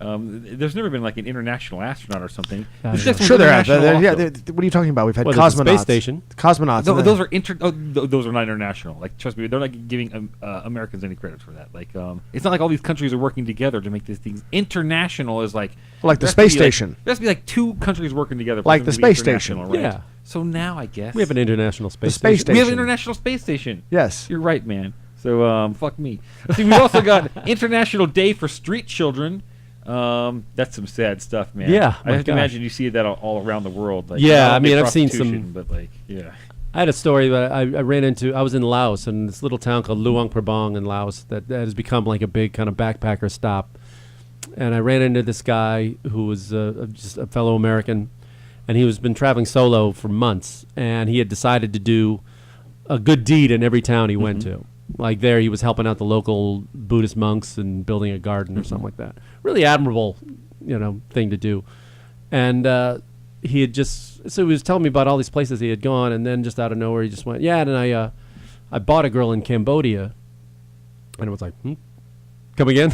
There's never been like an international astronaut or something. Sure, there have. What are you talking about? We've had cosmonauts. Space station. Cosmonauts. Those are those are not international. Like, trust me, they're not giving Americans any credit for that. Like, it's not like all these countries are working together to make these things international. Is like the space station. There has to be like 2 countries working together. For like the space station, right? Yeah. So now I guess we have an international space station. We have an international space station. Yes, you're right, man. So fuck me. Let's see, we've also got International Day for Street Children. That's some sad stuff, man. Yeah, I have to imagine you see that all around the world. Like, yeah, I mean, I've seen some, but like, yeah. I had a story that I ran into. I was in Laos, in this little town called Luang Prabang in Laos that has become like a big kind of backpacker stop. And I ran into this guy who was just a fellow American, and he was been traveling solo for months, and he had decided to do a good deed in every town he went to. Like there, he was helping out the local Buddhist monks and building a garden or something like that. Really admirable, thing to do. And he had so he was telling me about all these places he had gone, and then just out of nowhere, he just went, "Yeah." And I bought a girl in Cambodia, and it was like, come again?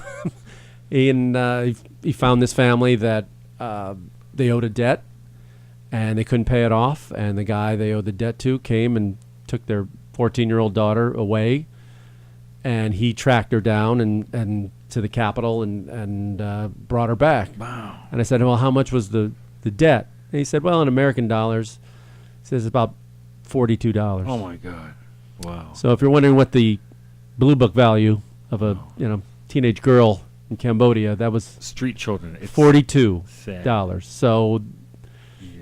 And he found this family that they owed a debt, and they couldn't pay it off. And the guy they owed the debt to came and took their 14-year-old daughter away. And he tracked her down and to the capital and brought her back. Wow. And I said, well, how much was the debt? And he said, well, in American dollars, he says about $42. Oh my God! Wow. So if you're wondering what the Blue Book value of a teenage girl in Cambodia, that was street children. It's $42. So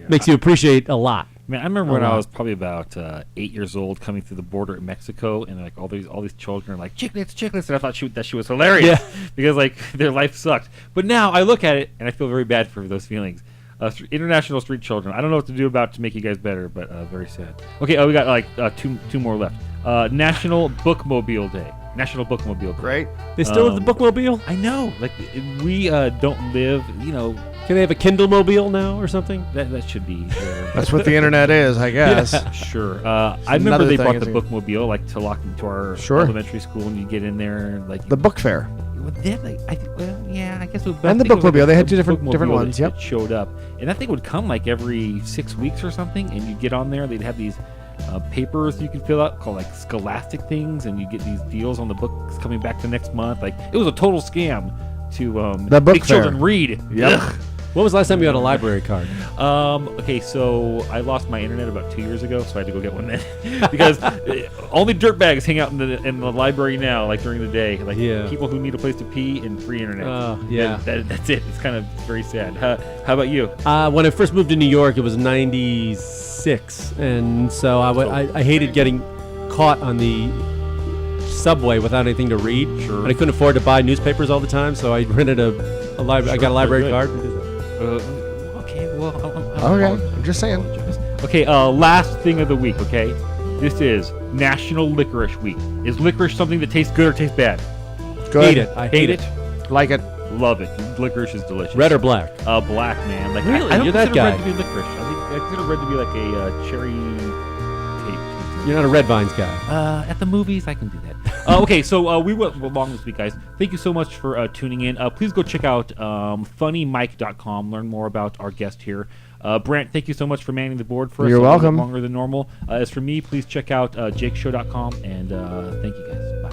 makes you appreciate a lot. Man, I remember when I was probably about 8 years old, coming through the border in Mexico, and like all these children are like chiclets, and I thought that she was hilarious because like their life sucked. But now I look at it and I feel very bad for those feelings. International Street Children. I don't know what to do about to make you guys better, but very sad. Okay, we got like two more left. National Bookmobile Day. National Bookmobile Day. Great. They still have the Bookmobile? I know. Like we don't live, Can they have a Kindle Mobile now or something? That should be there. That's what the internet is, I guess. Yeah. Sure. I remember they brought the Bookmobile like to lock into our elementary school, and you get in there like the book fair. I guess it was. And the Bookmobile, they had two different ones. Yep. Showed up, and that thing would come like every 6 weeks or something, and you'd get on there. They'd have these papers you can fill out called like scholastic things, and you get these deals on the books coming back the next month. Like it was a total scam to the book make children read. Yep. When was the last time you had a library card? Okay, so I lost my internet about 2 years ago, so I had to go get one then. Because only dirtbags hang out in the library now, like during the day. Like people who need a place to pee and free internet. That's it. It's kind of very sad. How about you? When I first moved to New York, it was 96, and so I hated getting caught on the subway without anything to read. Sure. And I couldn't afford to buy newspapers all the time, so I rented a library. I got a library card. I'm just saying. Okay, last thing of the week, okay? This is National Licorice Week. Is licorice something that tastes good or tastes bad? Good. Hate it. I hate it. Like it. Love it. Licorice is delicious. Red or black? Black, man. Like really? I don't You're that consider guy. red to be licorice. I consider red to be like a cherry tape. You're not a Red Vines guy. At the movies, I can do that. Okay, so we went long this week, guys. Thank you so much for tuning in. Please go check out funnymike.com. Learn more about our guest here. Brant, thank you so much for manning the board for us. You're welcome. Longer than normal. As for me, please check out jakeshow.com, and thank you guys. Bye.